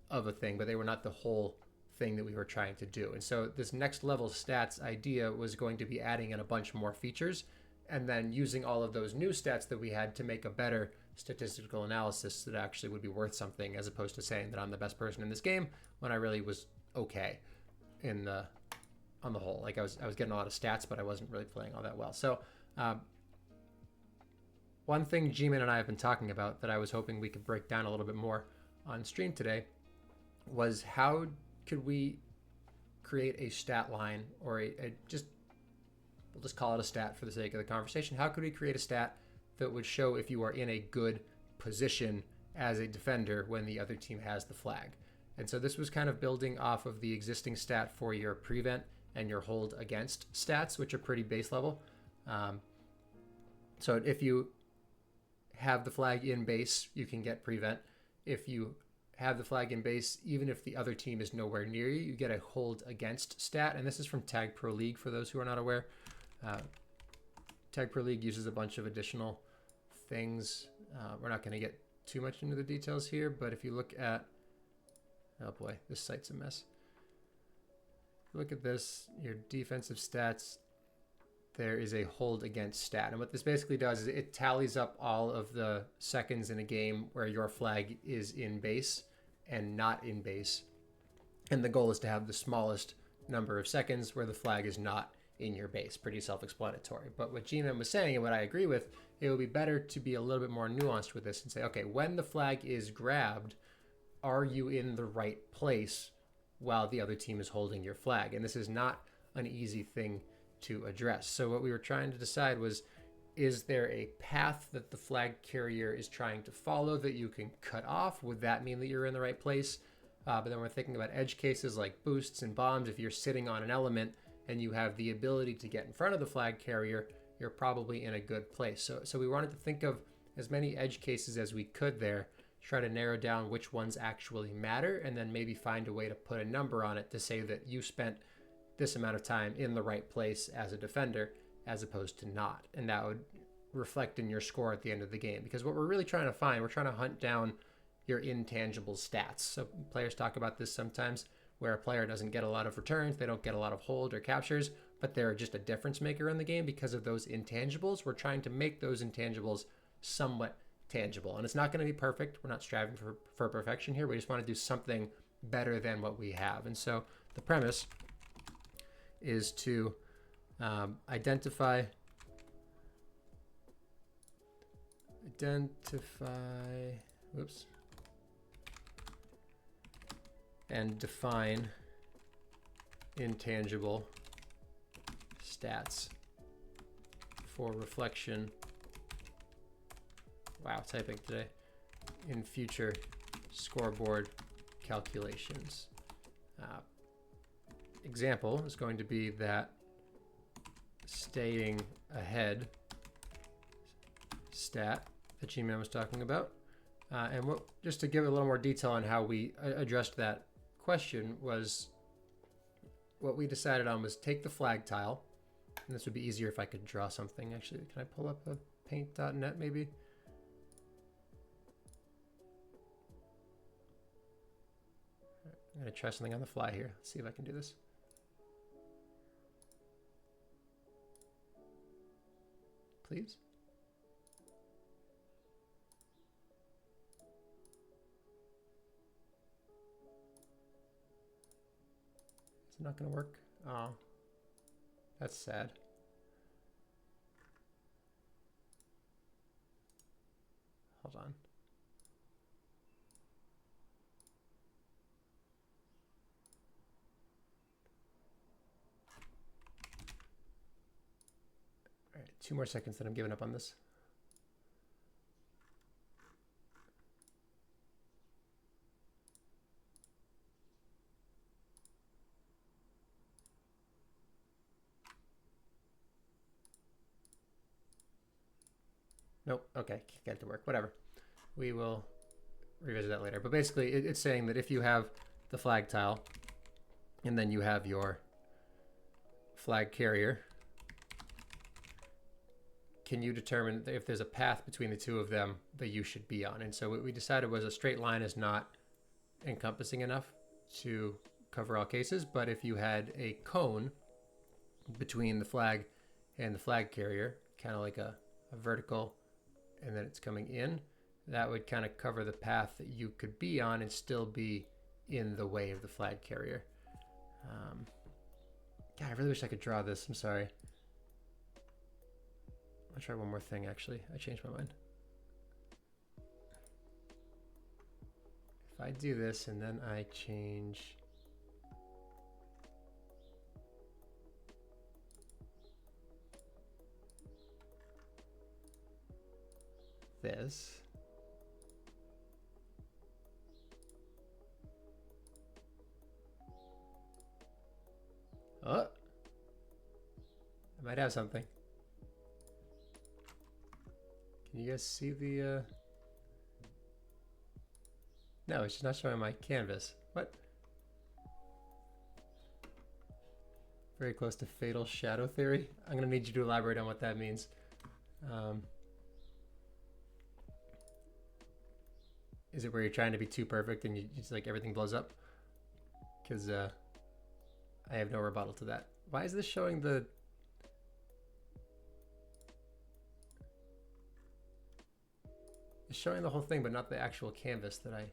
of a thing, but they were not the whole thing that we were trying to do. And so this next level stats idea was going to be adding in a bunch more features and then using all of those new stats that we had to make a better statistical analysis that actually would be worth something, as opposed to saying that I'm the best person in this game when I really was okay in the on the whole. Like I was getting a lot of stats, but I wasn't really playing all that well. So one thing G-Man and I have been talking about that I was hoping we could break down a little bit more on stream today was how could we create a stat line, or we'll just call it a stat for the sake of the conversation. How could we create a stat that would show if you are in a good position as a defender when the other team has the flag? And so this was kind of building off of the existing stat for your prevent and your hold against stats, which are pretty base level. So if you have the flag in base, you can get prevent. If you have the flag in base, even if the other team is nowhere near you, you get a hold against stat. And this is from Tag Pro League for those who are not aware. Tag Pro League uses a bunch of additional things. We're not going to get too much into the details here, but if you look at, oh boy, this site's a mess. Look at this, your defensive stats, there is a hold against stat. And what this basically does is it tallies up all of the seconds in a game where your flag is in base and not in base. And the goal is to have the smallest number of seconds where the flag is not in your base. Pretty self-explanatory. But what G-Man was saying, and what I agree with, it would be better to be a little bit more nuanced with this and say, okay, when the flag is grabbed, are you in the right place while the other team is holding your flag? And this is not an easy thing to address. So what we were trying to decide was, is there a path that the flag carrier is trying to follow that you can cut off? Would that mean that you're in the right place? But then we're thinking about edge cases like boosts and bombs. If you're sitting on an element and you have the ability to get in front of the flag carrier, you're probably in a good place. So we wanted to think of as many edge cases as we could there, try to narrow down which ones actually matter, and then maybe find a way to put a number on it to say that you spent this amount of time in the right place as a defender as opposed to not. And that would reflect in your score at the end of the game. Because what we're really trying to find, we're trying to hunt down your intangible stats. So players talk about this sometimes, where a player doesn't get a lot of returns, they don't get a lot of hold or captures, but they're just a difference maker in the game because of those intangibles. We're trying to make those intangibles somewhat tangible. And it's not going to be perfect. We're not striving for perfection here. We just want to do something better than what we have. And so the premise is to identify and define intangible stats for reflection, wow, typing today, in future scoreboard calculations. Example is going to be that staying ahead stat that G-Man was talking about. And just to give a little more detail on how we addressed that question, was what we decided on was take the flag tile, and this would be easier if I could draw something. Actually, can I pull up a paint.net maybe? I'm going to try something on the fly here. Let's see if I can do this. Please. It's not going to work. Oh, that's sad. Hold on. All right, 2 more seconds, then I'm giving up on this. Nope, okay, can't get it to work, whatever. We will revisit that later. But basically, it's saying that if you have the flag tile, and then you have your flag carrier, can you determine if there's a path between the two of them that you should be on? And so what we decided was a straight line is not encompassing enough to cover all cases, but if you had a cone between the flag and the flag carrier, kind of like a vertical, and then it's coming in, that would kind of cover the path that you could be on and still be in the way of the flag carrier. God, I really wish I could draw this. I'm sorry. I'll try one more thing, actually. I changed my mind. If I do this and then I change this. Oh, I might have something. Can you guys see the, no, it's just not showing my canvas. What? Very close to fatal shadow theory. I'm gonna need you to elaborate on what that means. Is it where you're trying to be too perfect and you just like everything blows up? Because I have no rebuttal to that. Why is this showing the... It's showing the whole thing, but not the actual canvas that I...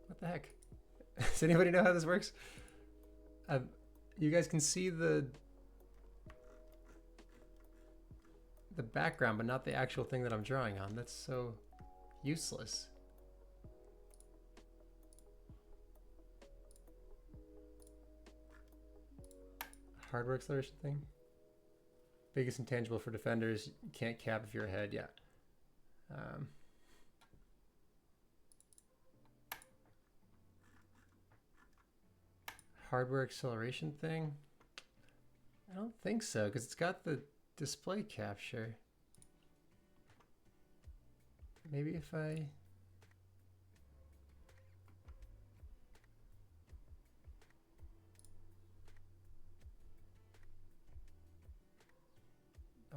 What the heck? Does anybody know how this works? You guys can see the background, but not the actual thing that I'm drawing on. That's so useless. Hardware acceleration thing. Biggest intangible for defenders. You can't cap if you're ahead. Yeah. Hardware acceleration thing. I don't think so, because it's got the display capture. Maybe if I...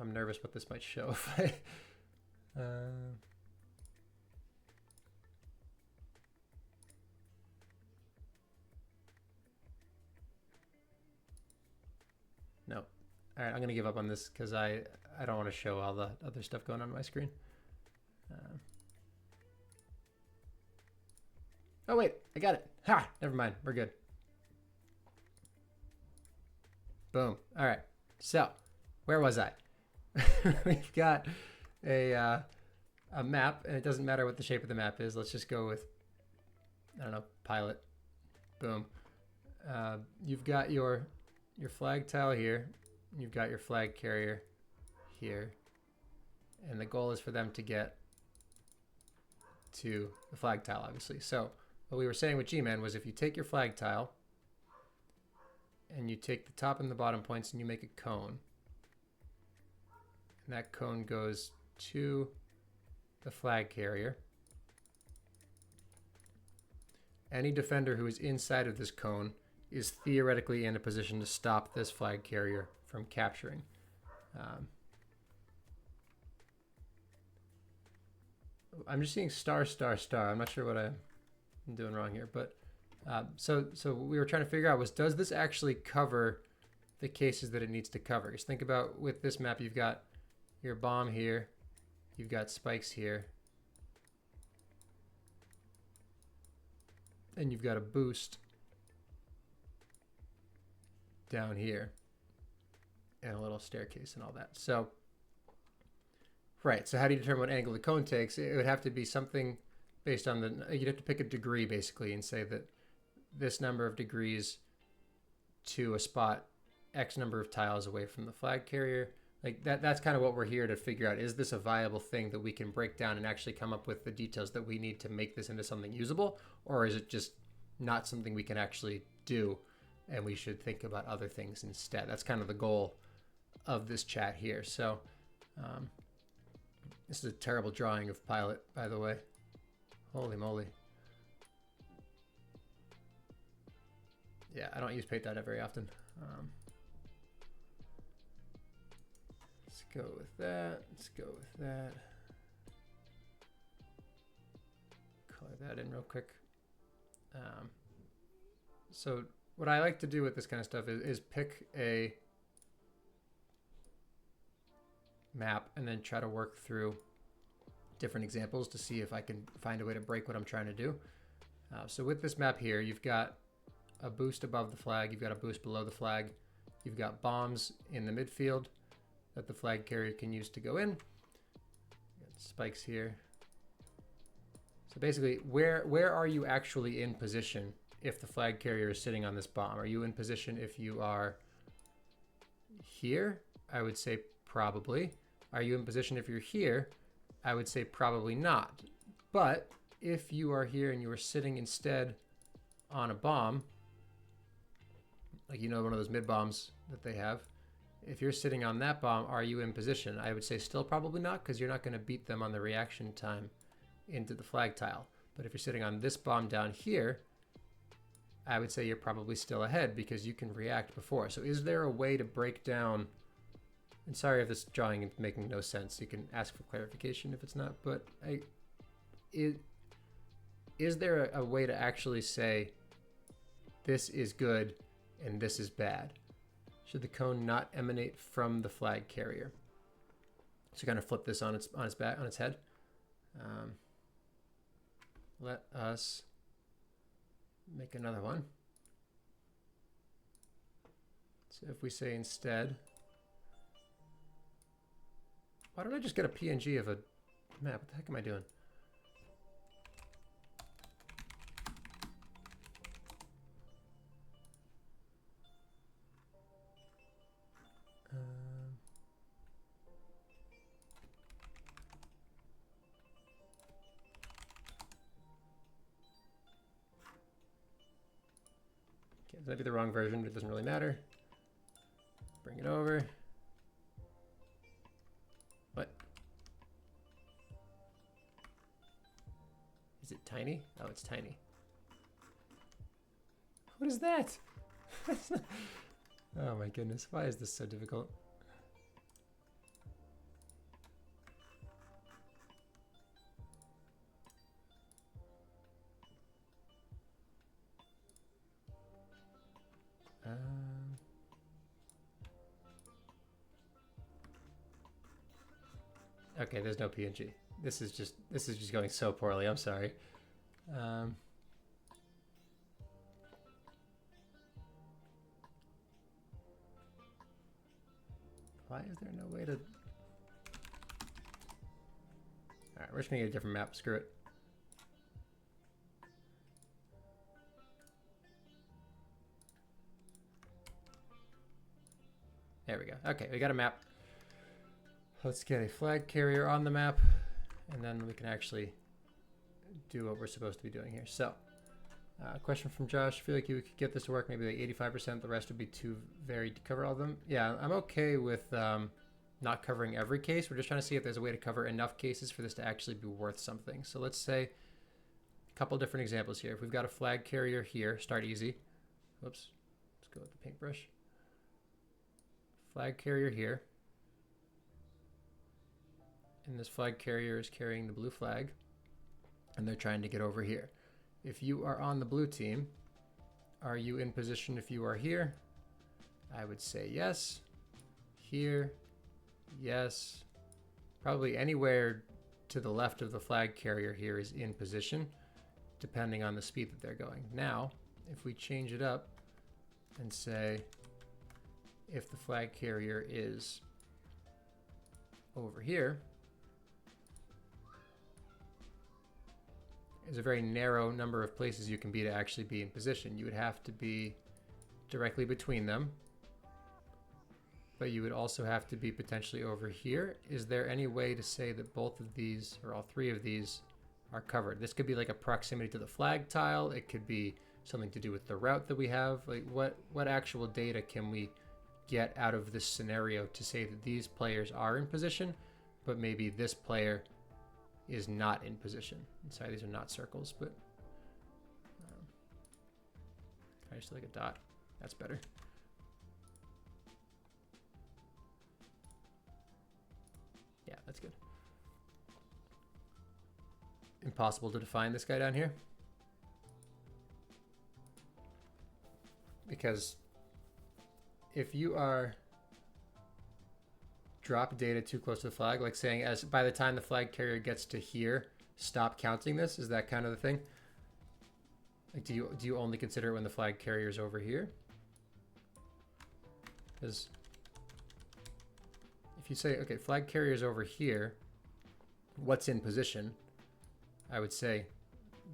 I'm nervous what this might show if I... No. All right, I'm gonna give up on this because I don't want to show all the other stuff going on my screen. Oh wait, I got it. Ha! Never mind, we're good. Boom. All right. So, where was I? We've got a map, and it doesn't matter what the shape of the map is. Let's just go with, I don't know, pilot. Boom. You've got your flag tile here. You've got your flag carrier here. And the goal is for them to get to the flag tile, obviously. So what we were saying with G-Man was if you take your flag tile and you take the top and the bottom points and you make a cone, and that cone goes to the flag carrier, any defender who is inside of this cone is theoretically in a position to stop this flag carrier from capturing. I'm just seeing star, star, star. I'm not sure what I'm doing wrong here, but so what we were trying to figure out was, does this actually cover the cases that it needs to cover? Just think about, with this map, you've got your bomb here, you've got spikes here, and you've got a boost down here, and a little staircase and all that. So, right, so how do you determine what angle the cone takes? It would have to be something based on you'd have to pick a degree basically and say that this number of degrees to a spot X number of tiles away from the flag carrier. Like that's kind of what we're here to figure out. Is this a viable thing that we can break down and actually come up with the details that we need to make this into something usable? Or is it just not something we can actually do and we should think about other things instead? That's kind of the goal of this chat here. So this is a terrible drawing of Pilot, by the way. Holy moly. Yeah, I don't use Paint Dot very often. Let's go with that. Let's go with that. color that in real quick. So what I like to do with this kind of stuff is pick a map and then try to work through different examples to see if I can find a way to break what I'm trying to do. So with this map here, you've got a boost above the flag, you've got a boost below the flag, you've got bombs in the midfield that the flag carrier can use to go in. Spikes here. So basically, where are you actually in position if the flag carrier is sitting on this bomb? Are you in position if you are here? I would say probably. Are you in position if you're here? I would say probably not. But if you are here and you are sitting instead on a bomb, like one of those mid bombs that they have, if you're sitting on that bomb, are you in position? I would say still probably not, because you're not going to beat them on the reaction time into the flag tile. But if you're sitting on this bomb down here, I would say you're probably still ahead because you can react before. So is there a way to break down, and sorry if this drawing is making no sense, you can ask for clarification if it's not, but is there a way to actually say this is good and this is bad? Should the cone not emanate from the flag carrier? So kind of flip this on its back, on its head. Let us make another one. So if we say instead, why don't I just get a PNG of a map? What the heck am I doing? That might be the wrong version, but it doesn't really matter. Bring it over. What? Is it tiny? Oh, it's tiny. What is that? Oh my goodness, why is this so difficult? Okay, there's no PNG. This is just going so poorly. I'm sorry. Why is there no way to? All right, we're just gonna get a different map. Screw it. There we go. Okay, we got a map. Let's get a flag carrier on the map, and then we can actually do what we're supposed to be doing here. So, question from Josh. I feel like you could get this to work maybe like 85%. The rest would be too varied to cover all of them. Yeah, I'm okay with not covering every case. We're just trying to see if there's a way to cover enough cases for this to actually be worth something. So let's say a couple different examples here. If we've got a flag carrier here, start easy. Whoops. Let's go with the paintbrush. Flag carrier here. And this flag carrier is carrying the blue flag, and they're trying to get over here. If you are on the blue team, are you in position if you are here? I would say yes. Here, yes. Probably anywhere to the left of the flag carrier here is in position, depending on the speed that they're going. Now, if we change it up and say, if the flag carrier is over here, there's a very narrow number of places you can be to actually be in position. You would have to be directly between them, but you would also have to be potentially over here. Is there any way to say that both of these, or all three of these, are covered? This could be like a proximity to the flag tile. It could be something to do with the route that we have. Like what actual data can we get out of this scenario to say that these players are in position, but maybe this player is not in position? Sorry, these are not circles, but I just like a dot. That's better. Yeah, that's good. impossible to define this guy down here. Because if you are drop data too close to the flag, like saying as by the time the flag carrier gets to here, stop counting this, is that kind of the thing? Like do you only consider it when the flag carrier is over here? Because if you say, okay, flag carrier is over here, what's in position? I would say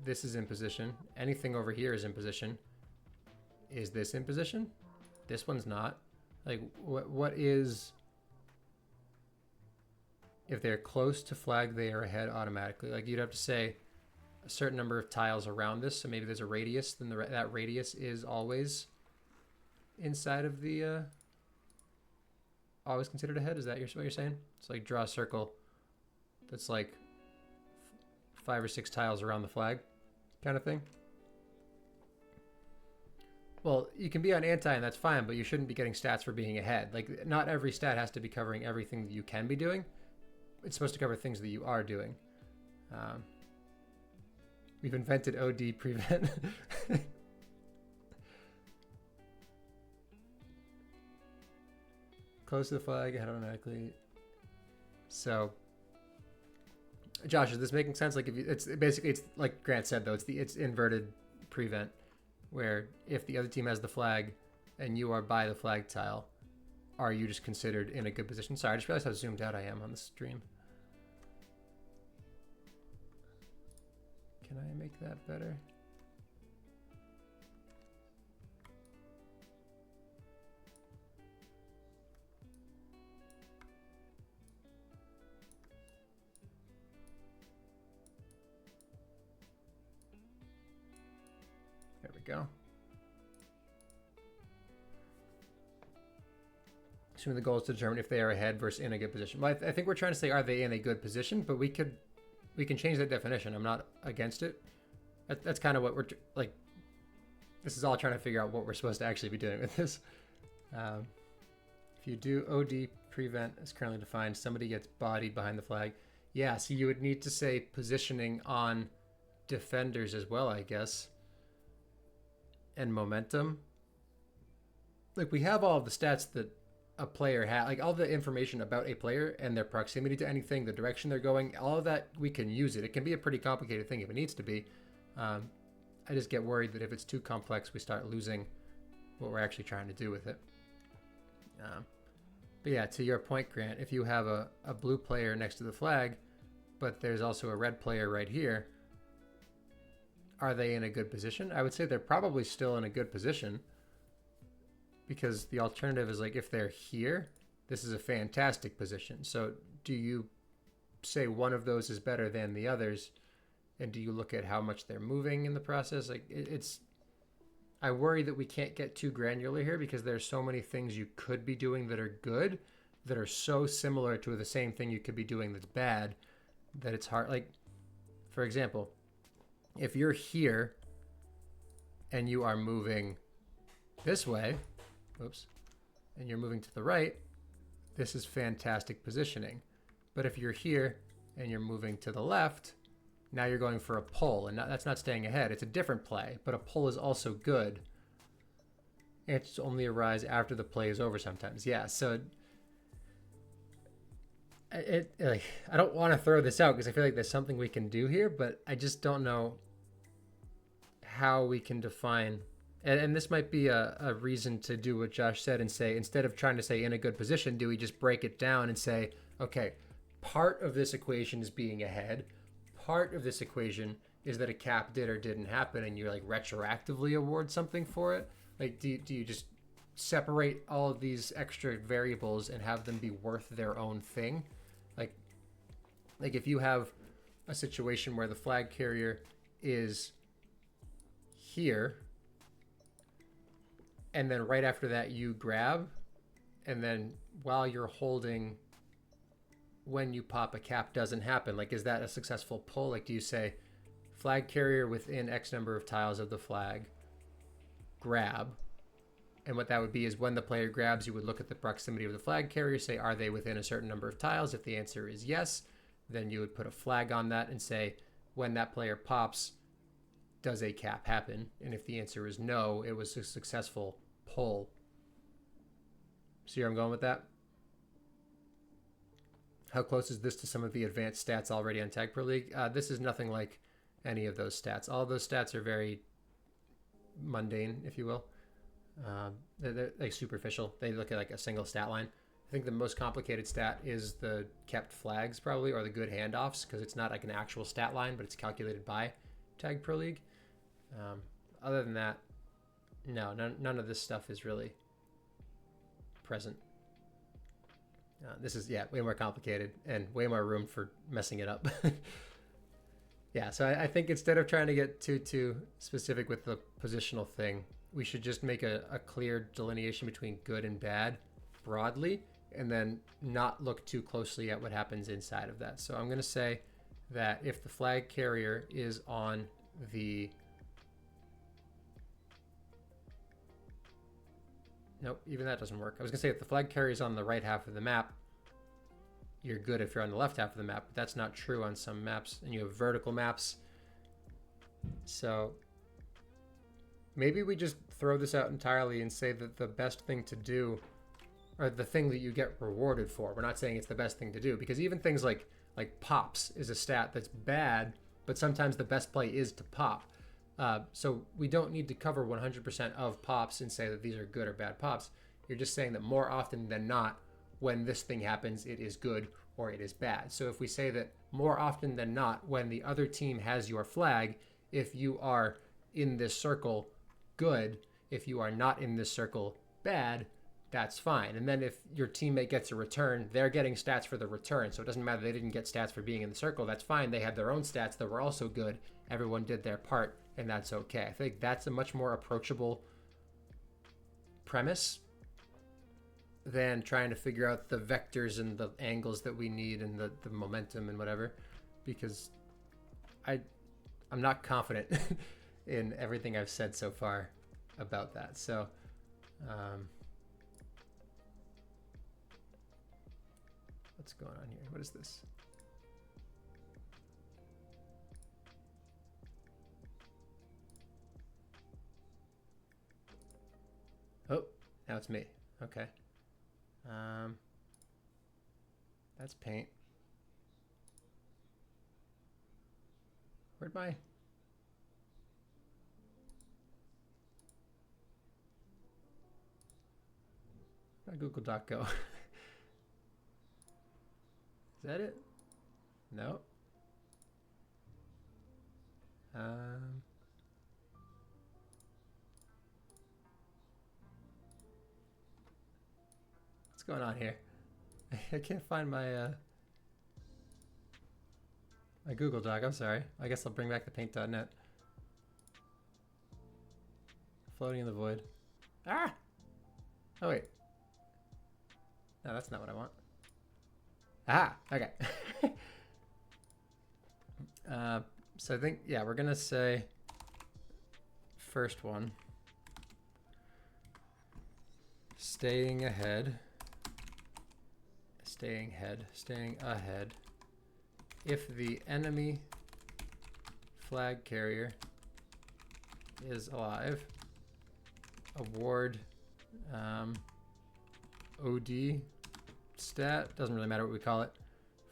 this is in position. Anything over here is in position. Is this in position? This one's not. Like, what is... If they're close to flag, they are ahead automatically. Like, you'd have to say a certain number of tiles around this, so maybe there's a radius, then that radius is always inside of the... always considered ahead? Is that what you're saying? It's like draw a circle that's like 5 or 6 tiles around the flag kind of thing. Well, you can be on anti and that's fine, but you shouldn't be getting stats for being ahead. Like, not every stat has to be covering everything that you can be doing. It's supposed to cover things that you are doing. We've invented OD prevent. Close to the flag, ahead automatically. So, Josh, is this making sense? Like, if you, it's basically, it's like Grant said though, it's inverted prevent, where if the other team has the flag and you are by the flag tile, are you just considered in a good position? Sorry, I just realized how zoomed out I am on the stream. Can I make that better? There we go. Assuming the goal is to determine if they are ahead versus in a good position. Well, I think we're trying to say, are they in a good position? But we can change that definition. I'm not against it. That's kind of what we're like. This is all trying to figure out what we're supposed to actually be doing with this. If you do OD prevent as currently defined, somebody gets bodied behind the flag. Yeah, so you would need to say positioning on defenders as well, I guess. And momentum. Like, we have all of the stats that a player has, like all the information about a player and their proximity to anything, the direction they're going, all of that, we can use it. It can be a pretty complicated thing if it needs to be. I just get worried that if it's too complex, we start losing what we're actually trying to do with it. But yeah, to your point, Grant, if you have a blue player next to the flag, but there's also a red player right here, are they in a good position? I would say they're probably still in a good position, because the alternative is like, if they're here, this is a fantastic position. So do you say one of those is better than the others? And do you look at how much they're moving in the process? Like, I worry that we can't get too granular here, because there's so many things you could be doing that are good, that are so similar to the same thing you could be doing that's bad, that it's hard. Like, for example, if you're here and you are moving this way, oops, and you're moving to the right, this is fantastic positioning. But if you're here and you're moving to the left, now you're going for a pull, and that's not staying ahead. It's a different play, but a pull is also good. It's only a rise after the play is over sometimes. Yeah, so like, I don't want to throw this out because I feel like there's something we can do here, but I just don't know how we can define. And this might be a reason to do what Josh said and say, instead of trying to say in a good position, do we just break it down and say, okay, part of this equation is being ahead. Part of this equation is that a cap did or didn't happen, and you like retroactively award something for it. Like, do you just separate all of these extra variables and have them be worth their own thing? Like if you have a situation where the flag carrier is here, and then right after that you grab, and then while you're holding, when you pop, a cap doesn't happen. Like, is that a successful pull? Like, do you say flag carrier within X number of tiles of the flag, grab? And what that would be is when the player grabs, you would look at the proximity of the flag carrier, say, are they within a certain number of tiles? If the answer is yes, then you would put a flag on that and say, when that player pops, does a cap happen? And if the answer is no, it was a successful pull. See where I'm going with that? How close is this to some of the advanced stats already on Tag Pro League? This is nothing like any of those stats. All of those stats are very mundane, if you will. They're like superficial. They look at like a single stat line. I think the most complicated stat is the kept flags, probably, or the good handoffs, because it's not like an actual stat line, but it's calculated by Tag Pro League. Other than that, no, none of this stuff is really present. This is, yeah, way more complicated and way more room for messing it up. Yeah, so I think instead of trying to get too specific with the positional thing, we should just make a clear delineation between good and bad broadly, and then not look too closely at what happens inside of that. So I'm going to say that if the flag carrier is on the... Nope, even that doesn't work. I was going to say if the flag carrier is on the right half of the map, you're good if you're on the left half of the map, but that's not true on some maps, and you have vertical maps. So maybe we just throw this out entirely and say that the best thing to do, or the thing that you get rewarded for, we're not saying it's the best thing to do, because even things like pops is a stat that's bad, but sometimes the best play is to pop. So we don't need to cover 100% of pops and say that these are good or bad pops. You're just saying that more often than not, when this thing happens, it is good or it is bad. So if we say that more often than not, when the other team has your flag, if you are in this circle, good. If you are not in this circle, bad, that's fine. And then if your teammate gets a return, they're getting stats for the return. So it doesn't matter they didn't get stats for being in the circle. That's fine. They had their own stats that were also good. Everyone did their part, and that's okay. I think that's a much more approachable premise than trying to figure out the vectors and the angles that we need and the momentum and whatever, because I'm not confident in everything I've said so far about that. So what's going on here? What is this? Oh, now it's me. Okay. That's paint. Where'd my Google Doc go? Is that it? No. What's going on here? I can't find my my Google Doc. I'm sorry. I guess I'll bring back the paint.net. Floating in the void. Ah! Oh wait. No, that's not what I want. Ah, okay. So I think, yeah, we're gonna say first one, staying ahead. If the enemy flag carrier is alive, award OD stat, doesn't really matter what we call it,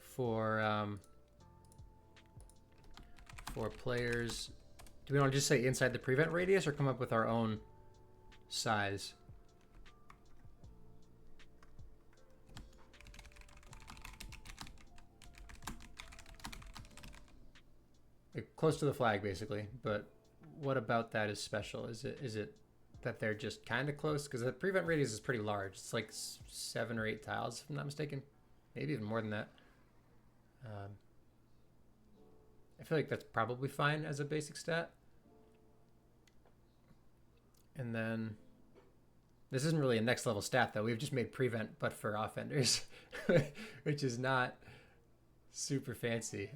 for players. Do we want to just say inside the prevent radius or come up with our own size? Close to the flag, basically. But what about that is special? Is it that they're just kind of close? Because the prevent radius is pretty large. It's like 7 or 8 tiles, if I'm not mistaken. Maybe even more than that. I feel like that's probably fine as a basic stat. And then this isn't really a next level stat, though. We've just made prevent, but for offenders, which is not super fancy.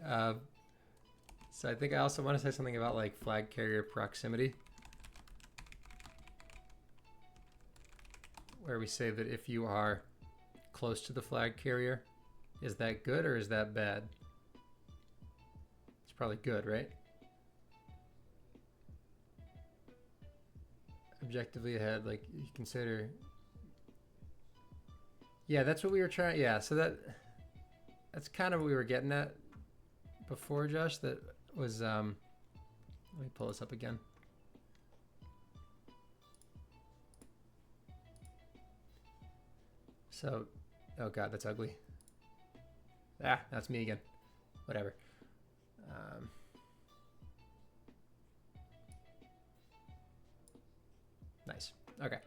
So I think I also want to say something about like flag carrier proximity, where we say that if you are close to the flag carrier, is that good or is that bad? It's probably good, right? Objectively ahead, like you consider. Yeah, that's what we were trying. Yeah, so that's kind of what we were getting at before, Josh. That was let me pull this up again. So, oh god, that's ugly. Ah, that's me again. Whatever. Nice. Okay.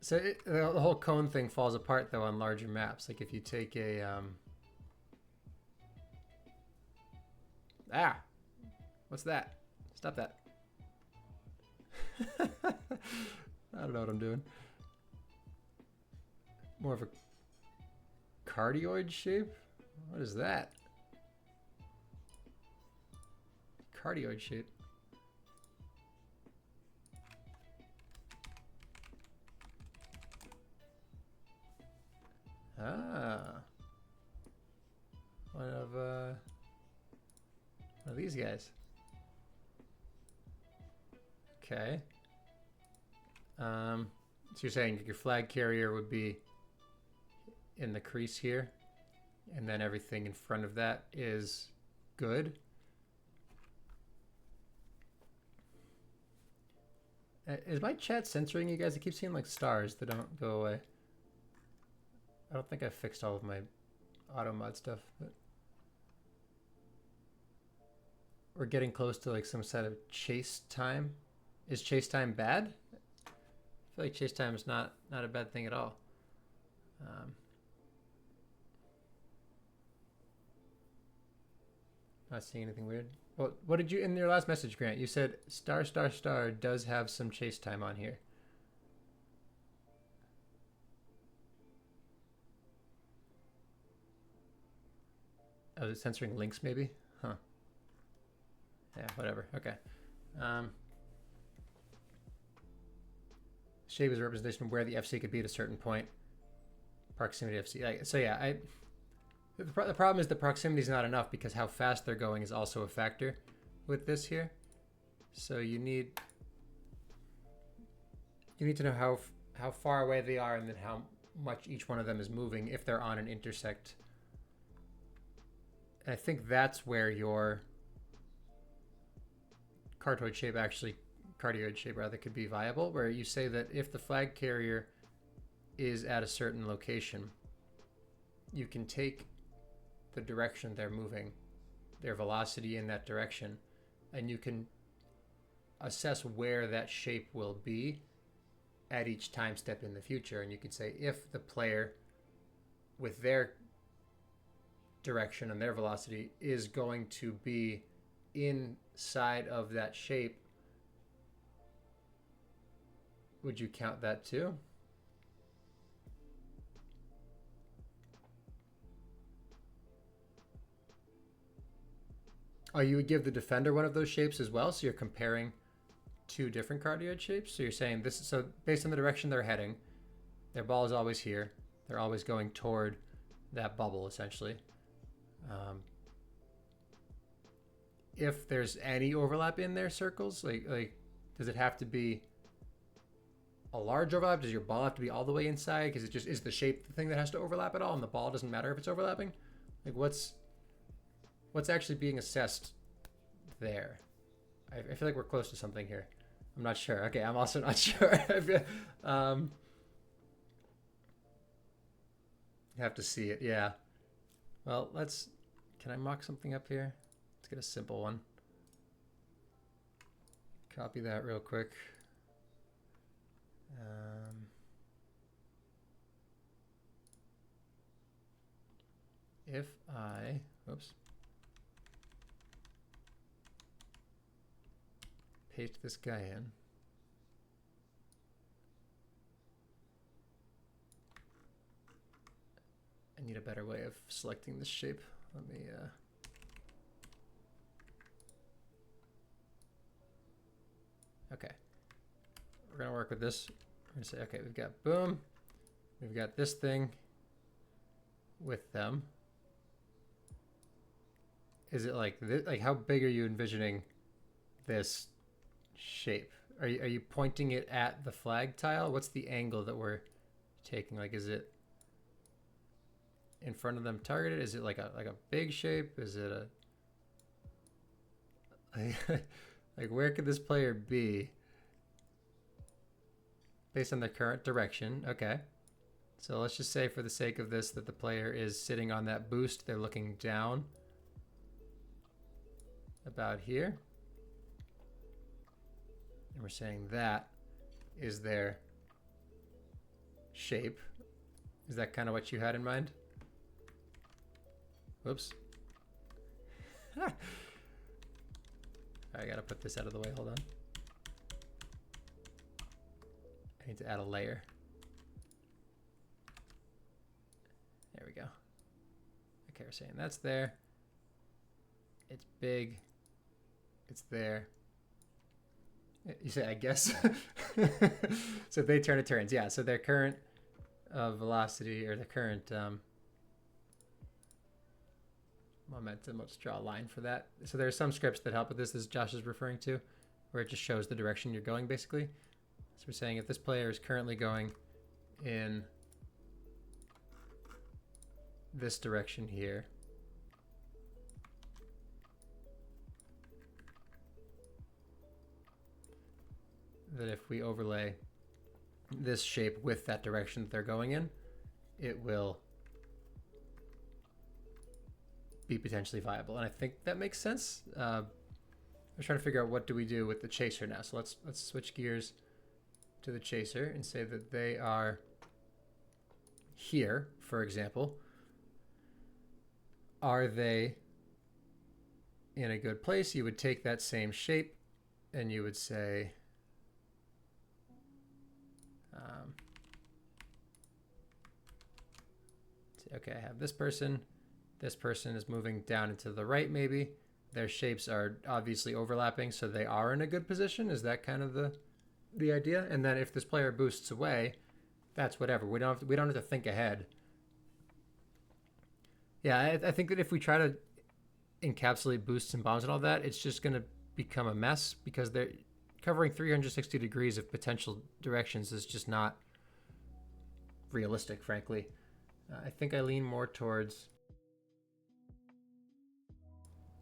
So the whole cone thing falls apart though on larger maps. Like if you take a what's that? Stop that. I don't know what I'm doing. More of a cardioid shape? What is that? Cardioid shape. Ah. One of these guys. Okay. So you're saying your flag carrier would be in the crease here, and then everything in front of that is good. Is my chat censoring you guys? I keep seeing like stars that don't go away. I don't think I fixed all of my auto mod stuff, but we're getting close to like some set of chase time. Is chase time bad? I feel like chase time is not a bad thing at all. Not seeing anything weird. Well, what did you in your last message, Grant? You said star does have some chase time on here. Oh, is it censoring links maybe? Huh. Yeah, whatever. Okay. Shape is a representation of where the FC could be at a certain point. Proximity FC. So yeah, the problem is the proximity is not enough because how fast they're going is also a factor with this here. So you need to know how far away they are and then how much each one of them is moving if they're on an intersect. And I think that's where your cardioid shape could be viable, where you say that if the flag carrier is at a certain location, you can take the direction they're moving, their velocity in that direction, and you can assess where that shape will be at each time step in the future. And you could say if the player with their direction and their velocity is going to be inside of that shape, would you count that too? Oh, you would give the defender one of those shapes as well, so you're comparing two different cardioid shapes. So you're saying this, so based on the direction they're heading, their ball is always here. They're always going toward that bubble, essentially. If there's any overlap in their circles, like does it have to be a large overlap? Does your ball have to be all the way inside? Because it just is the shape the thing that has to overlap at all, and the ball doesn't matter if it's overlapping. Like what's actually being assessed there? I feel like we're close to something here. I'm not sure. Okay, I'm also not sure. Have to see it. Yeah. Well, can I mock something up here? Let's get a simple one. Copy that real quick. If I, oops, paste this guy in. I need a better way of selecting this shape. Let me, okay. We're gonna work with this. We're gonna say, okay, we've got boom. We've got this thing with them. Is it like this? Like, how big are you envisioning this shape? Are you pointing it at the flag tile? What's the angle that we're taking? Like, is it in front of them targeted? Is it like a big shape? Is it a like where could this player be based on their current direction? Okay. So let's just say for the sake of this that the player is sitting on that boost. They're looking down about here. And we're saying that is their shape. Is that kind of what you had in mind? Whoops. I gotta put this out of the way. Hold on. I need to add a layer. There we go. Okay, we're saying that's there. It's big. It's there. You say, I guess. So if they turn, it turns. Yeah, so their current velocity, or the current momentum, let's draw a line for that. So there are some scripts that help with this, as Josh is referring to, where it just shows the direction you're going, basically. So we're saying if this player is currently going in this direction here, that if we overlay this shape with that direction that they're going in, it will be potentially viable. And I think that makes sense. I'm trying to figure out what do we do with the chaser now. So let's switch gears to the chaser and say that they are here, for example. Are they in a good place? You would take that same shape and you would say, okay, I have this person. This person is moving down and to the right, maybe. Their shapes are obviously overlapping, so they are in a good position. Is that kind of the idea? And then if this player boosts away, that's whatever. We don't have to think ahead. Yeah, I think that if we try to encapsulate boosts and bombs and all that, it's just going to become a mess, because they're covering 360 degrees of potential directions is just not realistic, frankly. I think I lean more towards,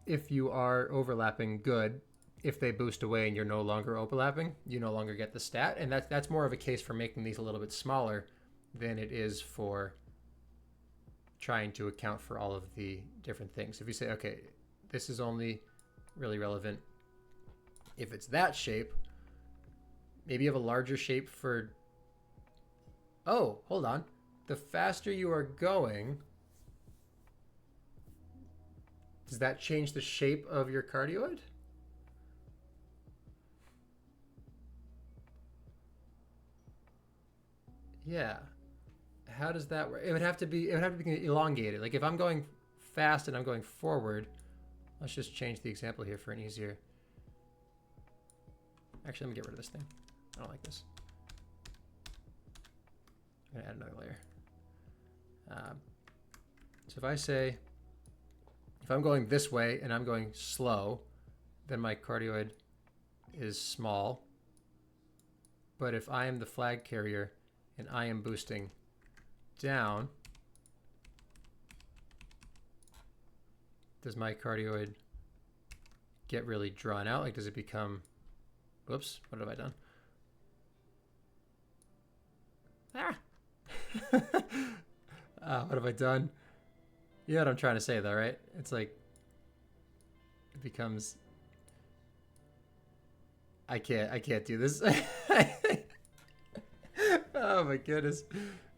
if you are overlapping, good. If they boost away and you're no longer overlapping, you no longer get the stat. And that's more of a case for making these a little bit smaller than it is for trying to account for all of the different things. If you say, okay, this is only really relevant if it's that shape, maybe you have a larger shape for, oh, hold on. The faster you are going, does that change the shape of your cardioid? Yeah. How does that work? It would have to be elongated. Like if I'm going fast and I'm going forward, let's just change the example here for an easier. Actually, let me get rid of this thing. I don't like this. I'm gonna add another layer. So if I say, if I'm going this way and I'm going slow, then my cardioid is small. But if I am the flag carrier and I am boosting down, does my cardioid get really drawn out? Like, does it become, whoops, what have I done? What have I done? You know what I'm trying to say though, right? It's like, it becomes, I can't do this. Oh my goodness.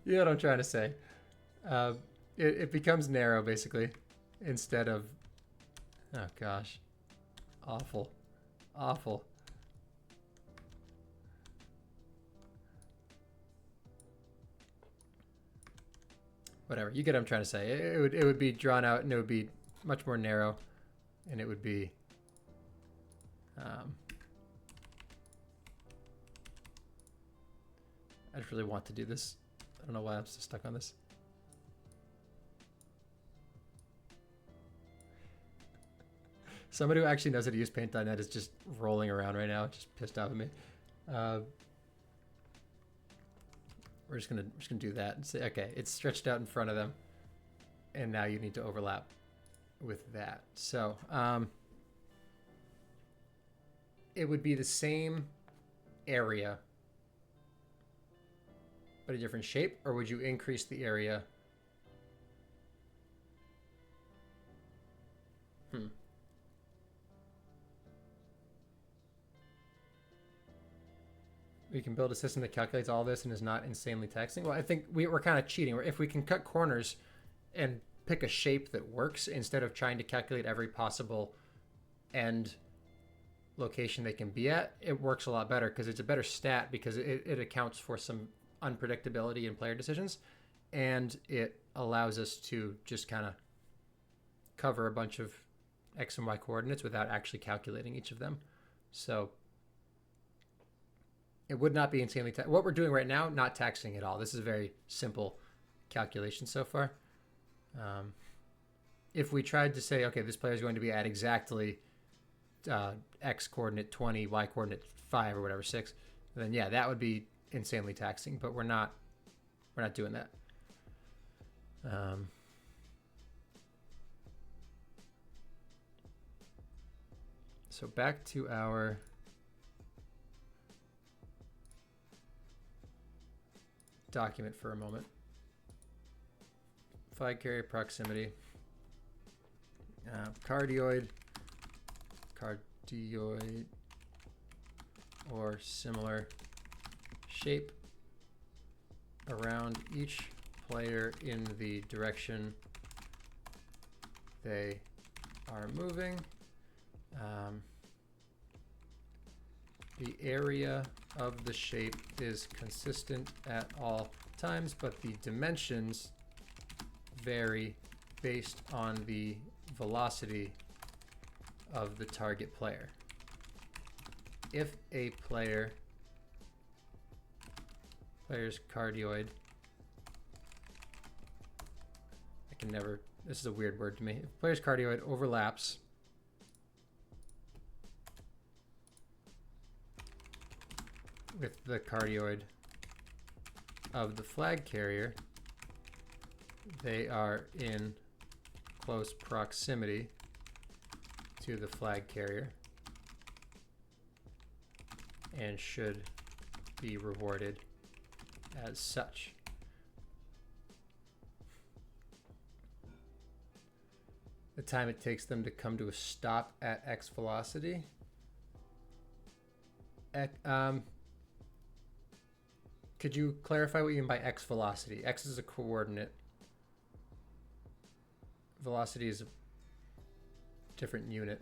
You know what I'm trying to say. It becomes narrow basically, instead of, oh gosh, awful, awful. Whatever, you get what I'm trying to say. It would be drawn out and it would be much more narrow, and it would be I just really want to do this. I don't know why I'm so stuck on this. Somebody who actually knows how to use Paint.net is just rolling around right now, just pissed off at me. We're just gonna do that and say, okay, it's stretched out in front of them, and now you need to overlap with that. So it would be the same area, but a different shape, or would you increase the area? We can build a system that calculates all this and is not insanely taxing. Well, I think we're kind of cheating. If we can cut corners and pick a shape that works instead of trying to calculate every possible end location they can be at, it works a lot better because it's a better stat because it accounts for some unpredictability in player decisions, and it allows us to just kind of cover a bunch of X and Y coordinates without actually calculating each of them. So it would not be insanely what we're doing right now, not taxing at all. This is a very simple calculation so far. If we tried to say, okay, this player is going to be at exactly X coordinate 20, Y coordinate 5 or whatever, 6, then yeah, that would be insanely taxing, but we're not doing that. So back to our document for a moment. Flag carrier proximity, cardioid or similar shape around each player in the direction they are moving. The area of the shape is consistent at all times, but the dimensions vary based on the velocity of the target player. If a player's cardioid, this is a weird word to me. If player's cardioid overlaps with the cardioid of the flag carrier, they are in close proximity to the flag carrier and should be rewarded as such. The time it takes them to come to a stop at X velocity. Could you clarify what you mean by X velocity? X is a coordinate. Velocity is a different unit.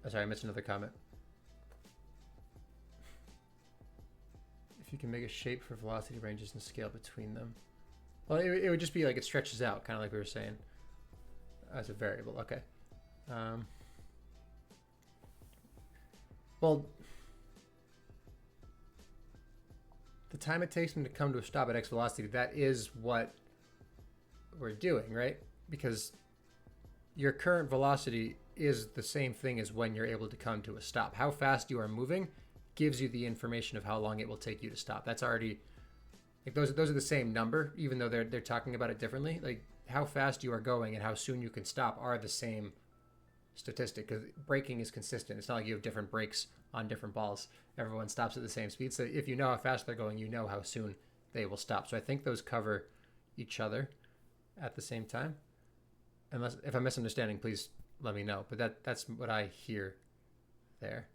Sorry, I missed another comment. If you can make a shape for velocity ranges and scale between them. Well, it would just be like it stretches out, kind of like we were saying, as a variable. Okay. Well, the time it takes them to come to a stop at X velocity, that is what we're doing, right? Because your current velocity is the same thing as when you're able to come to a stop. How fast you are moving gives you the information of how long it will take you to stop. That's already, like, those are the same number, even though they're talking about it differently. Like, how fast you are going and how soon you can stop are the same statistic, because braking is consistent. It's not like you have different brakes on different balls. Everyone stops at the same speed. So if you know how fast they're going, you know how soon they will stop. So I think those cover each other at the same time. Unless, if I'm misunderstanding, please let me know. But that's what I hear there.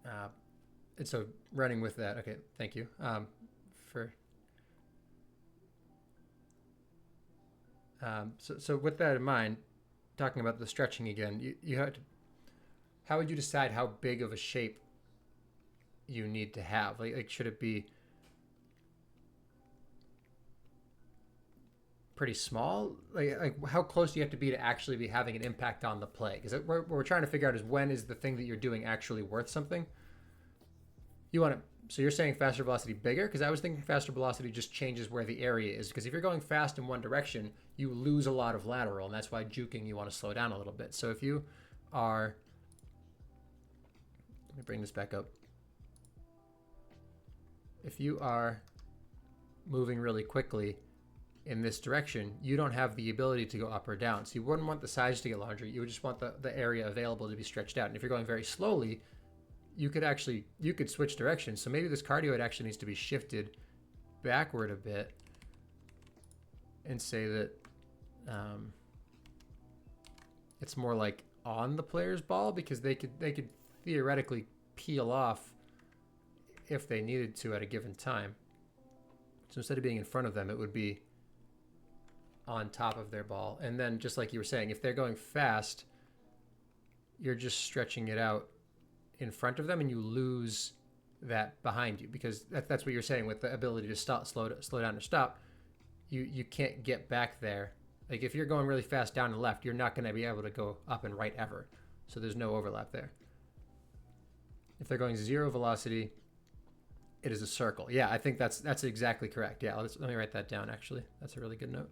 And so running with that, okay, thank you for. So with that in mind, talking about the stretching again, you had to, how would you decide how big of a shape you need to have? Like should it be pretty small? Like how close do you have to be to actually be having an impact on the play? Because what we're trying to figure out is when is the thing that you're doing actually worth something? You want So you're saying faster velocity bigger? Because I was thinking faster velocity just changes where the area is. Because if you're going fast in one direction, you lose a lot of lateral, and that's why juking you want to slow down a little bit. So if you are, let me bring this back up. If you are moving really quickly in this direction, you don't have the ability to go up or down. So you wouldn't want the size to get larger. You would just want the area available to be stretched out. And if you're going very slowly, you could switch directions. So maybe this cardioid actually needs to be shifted backward a bit and say that it's more like on the player's ball, because they could theoretically peel off if they needed to at a given time. So instead of being in front of them, it would be on top of their ball. And then just like you were saying, if they're going fast, you're just stretching it out in front of them and you lose that behind you, because that's what you're saying with the ability to stop, slow down or stop. You can't get back there. Like if you're going really fast down and left, you're not going to be able to go up and right ever. So there's no overlap there. If they're going 0 velocity, it is a circle. Yeah, I think that's exactly correct. Yeah, let me write that down actually. That's a really good note.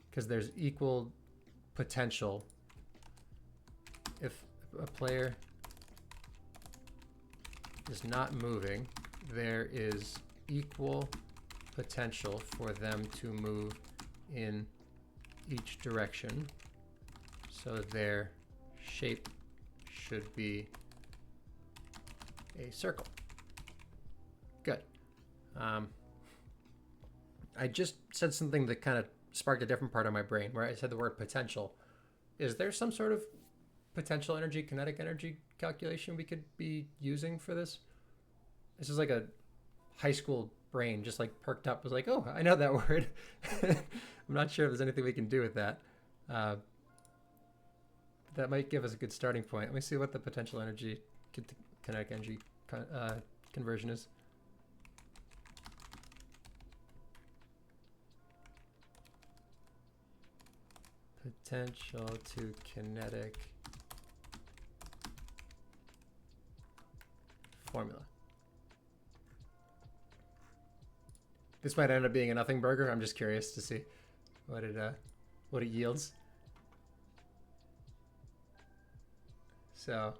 Because there's equal potential if a player is not moving, there is equal potential for them to move in each direction. So their shape should be a circle. Good. I just said something that kind of sparked a different part of my brain where I said the word potential. Is there some sort of potential energy, kinetic energy calculation we could be using for this? This is like a high school brain just like perked up, was like, oh, I know that word. I'm not sure if there's anything we can do with that. That might give us a good starting point. Let me see what the potential energy, kinetic energy conversion is. Potential to kinetic formula. This might end up being a nothing burger. I'm just curious to see what it yields. So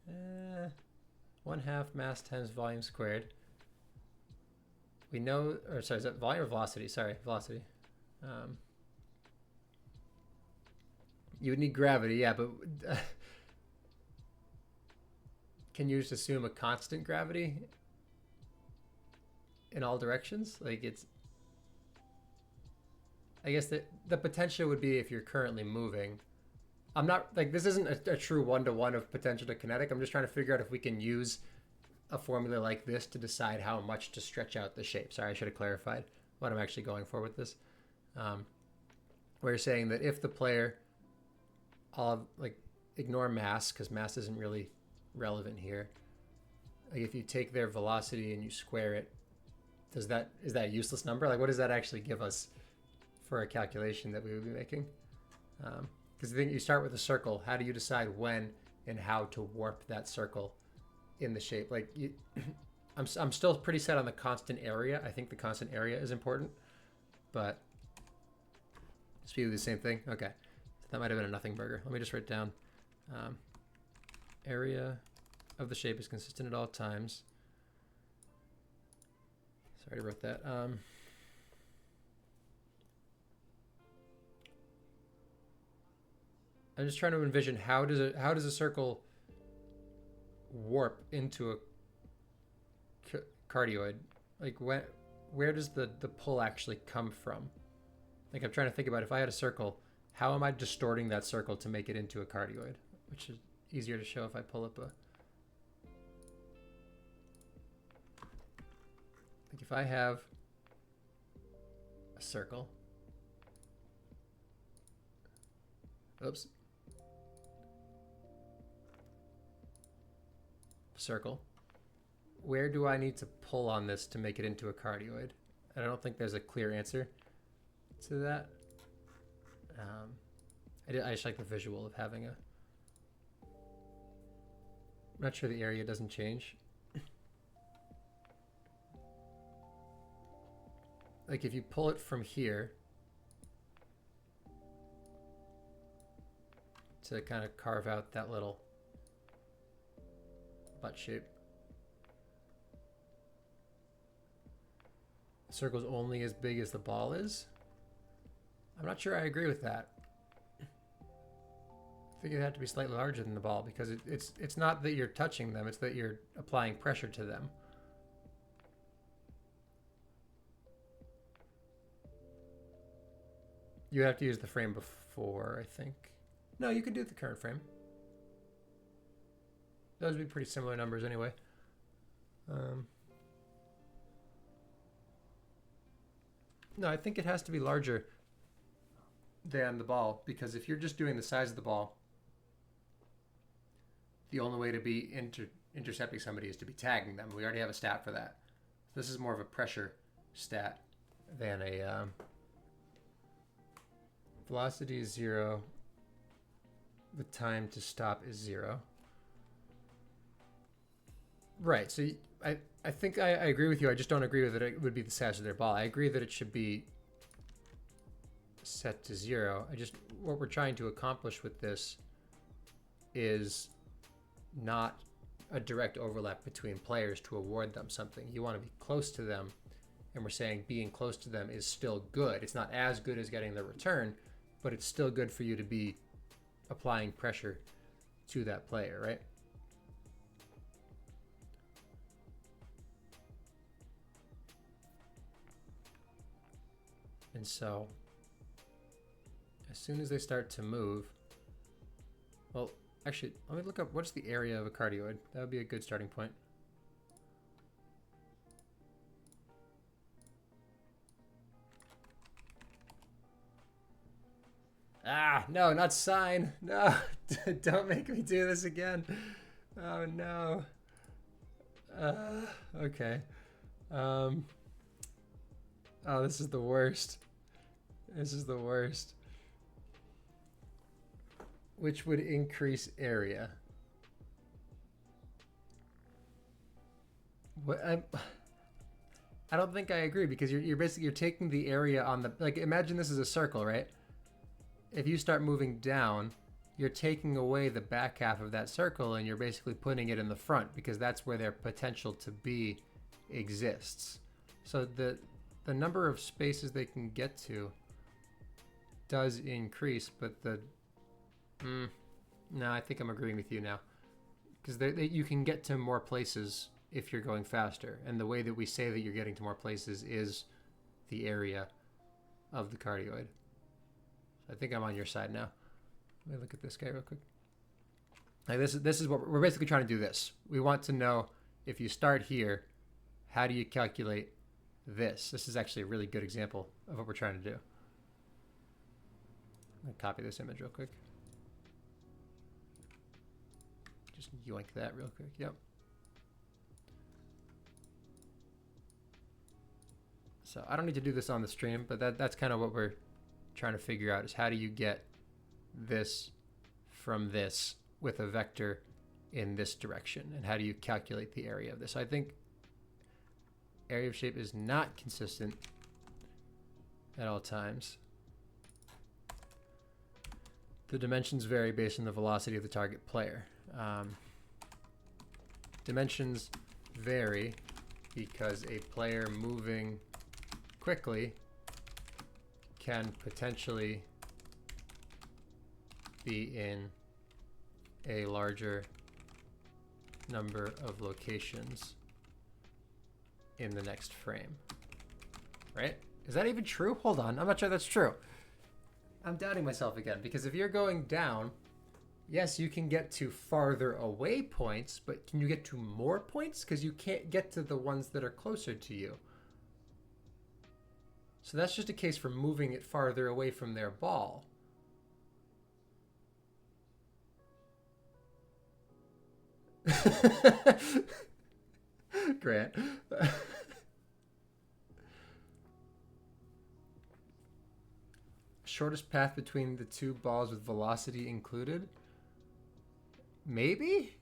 uh, 1/2 mass times volume squared. We know, or sorry, is that volume or velocity? Sorry, velocity. You would need gravity, yeah, but can you just assume a constant gravity in all directions? Like it's, I guess the potential would be if you're currently moving. I'm not, like, this isn't a true one-to-one of potential to kinetic. I'm just trying to figure out if we can use a formula like this to decide how much to stretch out the shape. Sorry, I should have clarified what I'm actually going for with this. We're saying that if the player, like, ignore mass, because mass isn't really relevant here. Like if you take their velocity and you square it, is that a useless number? Like what does that actually give us for a calculation that we would be making? Because I think you start with a circle. How do you decide when and how to warp that circle in the shape? Like I'm still pretty set on the constant area. I think the constant area is important, but let's do the same thing. Okay, so that might have been a nothing burger. Let me just write down area of the shape is consistent at all times. Sorry, I wrote that. I'm just trying to envision how does a circle warp into a cardioid? Like where does the pull actually come from? Like I'm trying to think about if I had a circle, how am I distorting that circle to make it into a cardioid? Which is easier to show if I pull up like if I have a circle. Oops. Circle. Where do I need to pull on this to make it into a cardioid? I don't think there's a clear answer to that. I just like the visual of having a... I'm not sure the area doesn't change. Like if you pull it from here to kind of carve out that little butt shape. The circle's only as big as the ball is. I'm not sure I agree with that. I think it had to be slightly larger than the ball because it's not that you're touching them, it's that you're applying pressure to them. You have to use the frame before, I think. No, you could do the current frame. Those would be pretty similar numbers anyway. No, I think it has to be larger than the ball because if you're just doing the size of the ball, the only way to be intercepting somebody is to be tagging them. We already have a stat for that. This is more of a pressure stat than a... velocity is 0. The time to stop is 0. Right. So I think I agree with you. I just don't agree with it would be the size of their ball. I agree that it should be set to 0. What we're trying to accomplish with this is not a direct overlap between players to award them something. You want to be close to them, and we're saying being close to them is still good. It's not as good as getting the return, but it's still good for you to be applying pressure to that player, right? And so, as soon as they start to move, well, actually, let me look up what's the area of a cardioid. That would be a good starting point. Ah, no, not sine. No, don't make me do this again. Oh, no. Okay. Oh, this is the worst. This is the worst. Which would increase area. What? I don't think I agree because you're basically taking the area on the, like, imagine this is a circle, right? If you start moving down, you're taking away the back half of that circle and you're basically putting it in the front because that's where their potential to be exists. So the number of spaces they can get to does increase, but no, I think I'm agreeing with you now because you can get to more places if you're going faster, and the way that we say that you're getting to more places is the area of the cardioid. I think I'm on your side now. Let me look at this guy real quick. Like this is what we're basically trying to do. This we want to know if you start here, how do you calculate this? This is actually a really good example of what we're trying to do. I'm gonna copy this image real quick. Just yoink that real quick. Yep. So I don't need to do this on the stream, but that's kind of what we're trying to figure out is how do you get this from this with a vector in this direction, and how do you calculate the area of this? So I think area of shape is not consistent at all times. The dimensions vary based on the velocity of the target player. Dimensions vary because a player moving quickly can potentially be in a larger number of locations in the next frame. Right? Is that even true? Hold on, I'm not sure that's true. I'm doubting myself again, because if you're going down, yes, you can get to farther away points, but can you get to more points? Because you can't get to the ones that are closer to you. So that's just a case for moving it farther away from their ball. Grant. Shortest path between the two balls with velocity included? Maybe?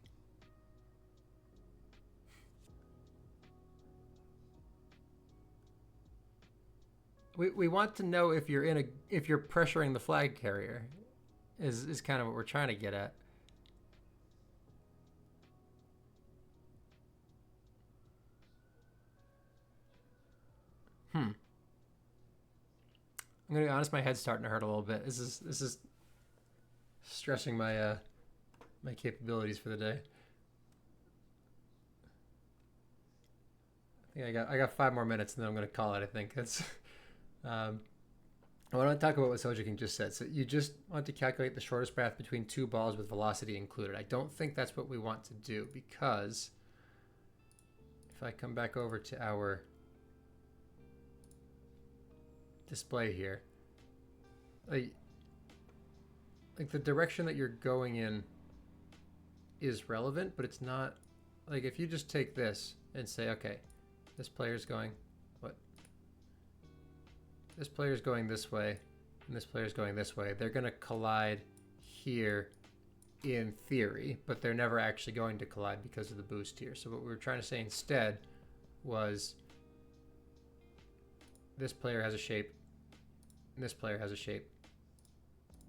We want to know if you're pressuring the flag carrier is kind of what we're trying to get at. I'm gonna be honest, my head's starting to hurt a little bit. This is stressing my capabilities for the day. I got 5 more minutes and then I'm gonna call it. I think that's. I want to talk about what Sojourn just said. So you just want to calculate the shortest path between two balls with velocity included. I don't think that's what we want to do, because if I come back over to our display here, like the direction that you're going in is relevant, but it's not. Like if you just take this and say, okay, this player's going, what? This player's going this way, and this player's going this way. They're going to collide here in theory, but they're never actually going to collide because of the boost here. So what we were trying to say instead was this player has a shape, and this player has a shape.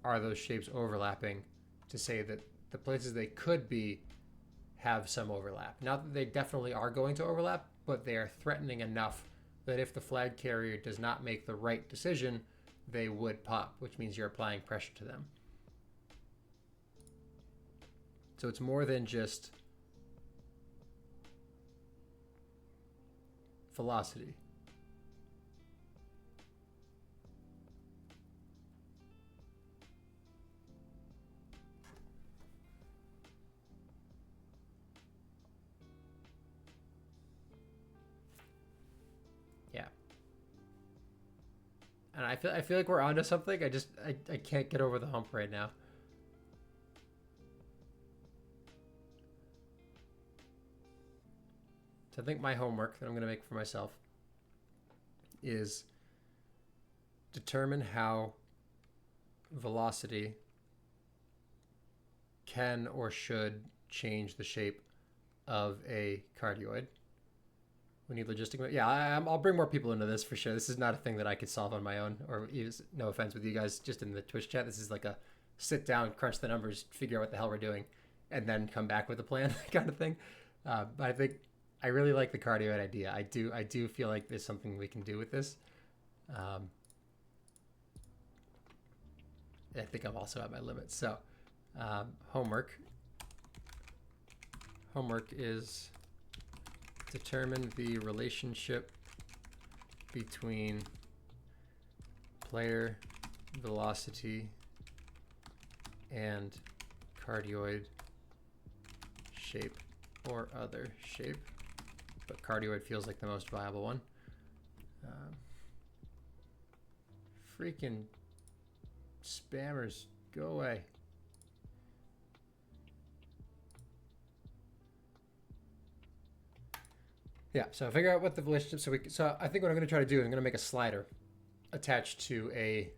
Are those shapes overlapping to say that the places they could be have some overlap? Not that they definitely are going to overlap, but they are threatening enough that if the flag carrier does not make the right decision, they would pop, which means you're applying pressure to them. So it's more than just velocity. Yeah. And I feel like we're onto something. I can't get over the hump right now. So I think my homework that I'm going to make for myself is determine how velocity can or should change the shape of a cardioid. We need logistic. Yeah, I'll bring more people into this for sure. This is not a thing that I could solve on my own, or use, no offense with you guys, just in the Twitch chat. This is like a sit down, crunch the numbers, figure out what the hell we're doing, and then come back with a plan kind of thing. But I think I really like the cardioid idea. I do feel like there's something we can do with this. I think I'm also at my limit. So homework is determine the relationship between player velocity and cardioid shape or other shape, but cardioid feels like the most viable one. Freaking spammers, go away. Yeah, so figure out what the relationship. So I think what I'm going to try to do is I'm going to make a slider attached to a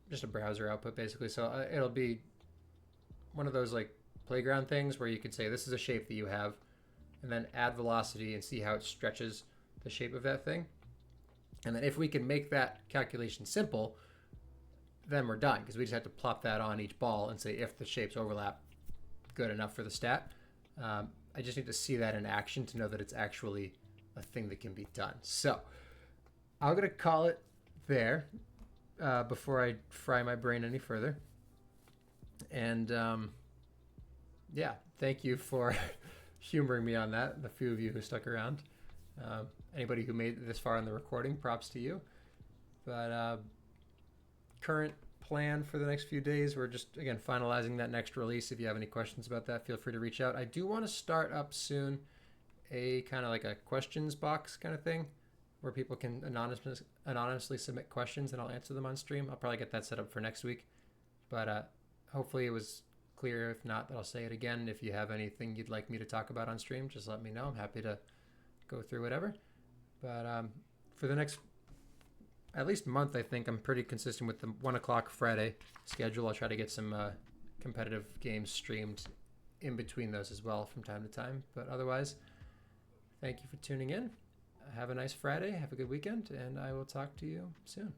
just a browser output basically. So it'll be one of those like playground things where you could say this is a shape that you have, and then add velocity and see how it stretches the shape of that thing. And then if we can make that calculation simple, then we're done, because we just have to plop that on each ball and say if the shapes overlap, good enough for the stat. I just need to see that in action to know that it's actually a thing that can be done. So I'm going to call it there before I fry my brain any further. And yeah, thank you for humoring me on that, the few of you who stuck around. Anybody who made it this far in the recording, props to you. But current plan for the next few days, we're just again finalizing that next release. If you have any questions about that, feel free to reach out. I do want to start up soon a kind of like a questions box kind of thing where people can anonymously submit questions and I'll answer them on stream. I'll probably get that set up for next week, but hopefully it was clear. If not, I'll say it again. If you have anything you'd like me to talk about on stream, just let me know. I'm happy to go through whatever. But for the next at least month, I think I'm pretty consistent with the 1 o'clock Friday schedule. I'll try to get some competitive games streamed in between those as well from time to time. But otherwise, thank you for tuning in. Have a nice Friday. Have a good weekend, and I will talk to you soon.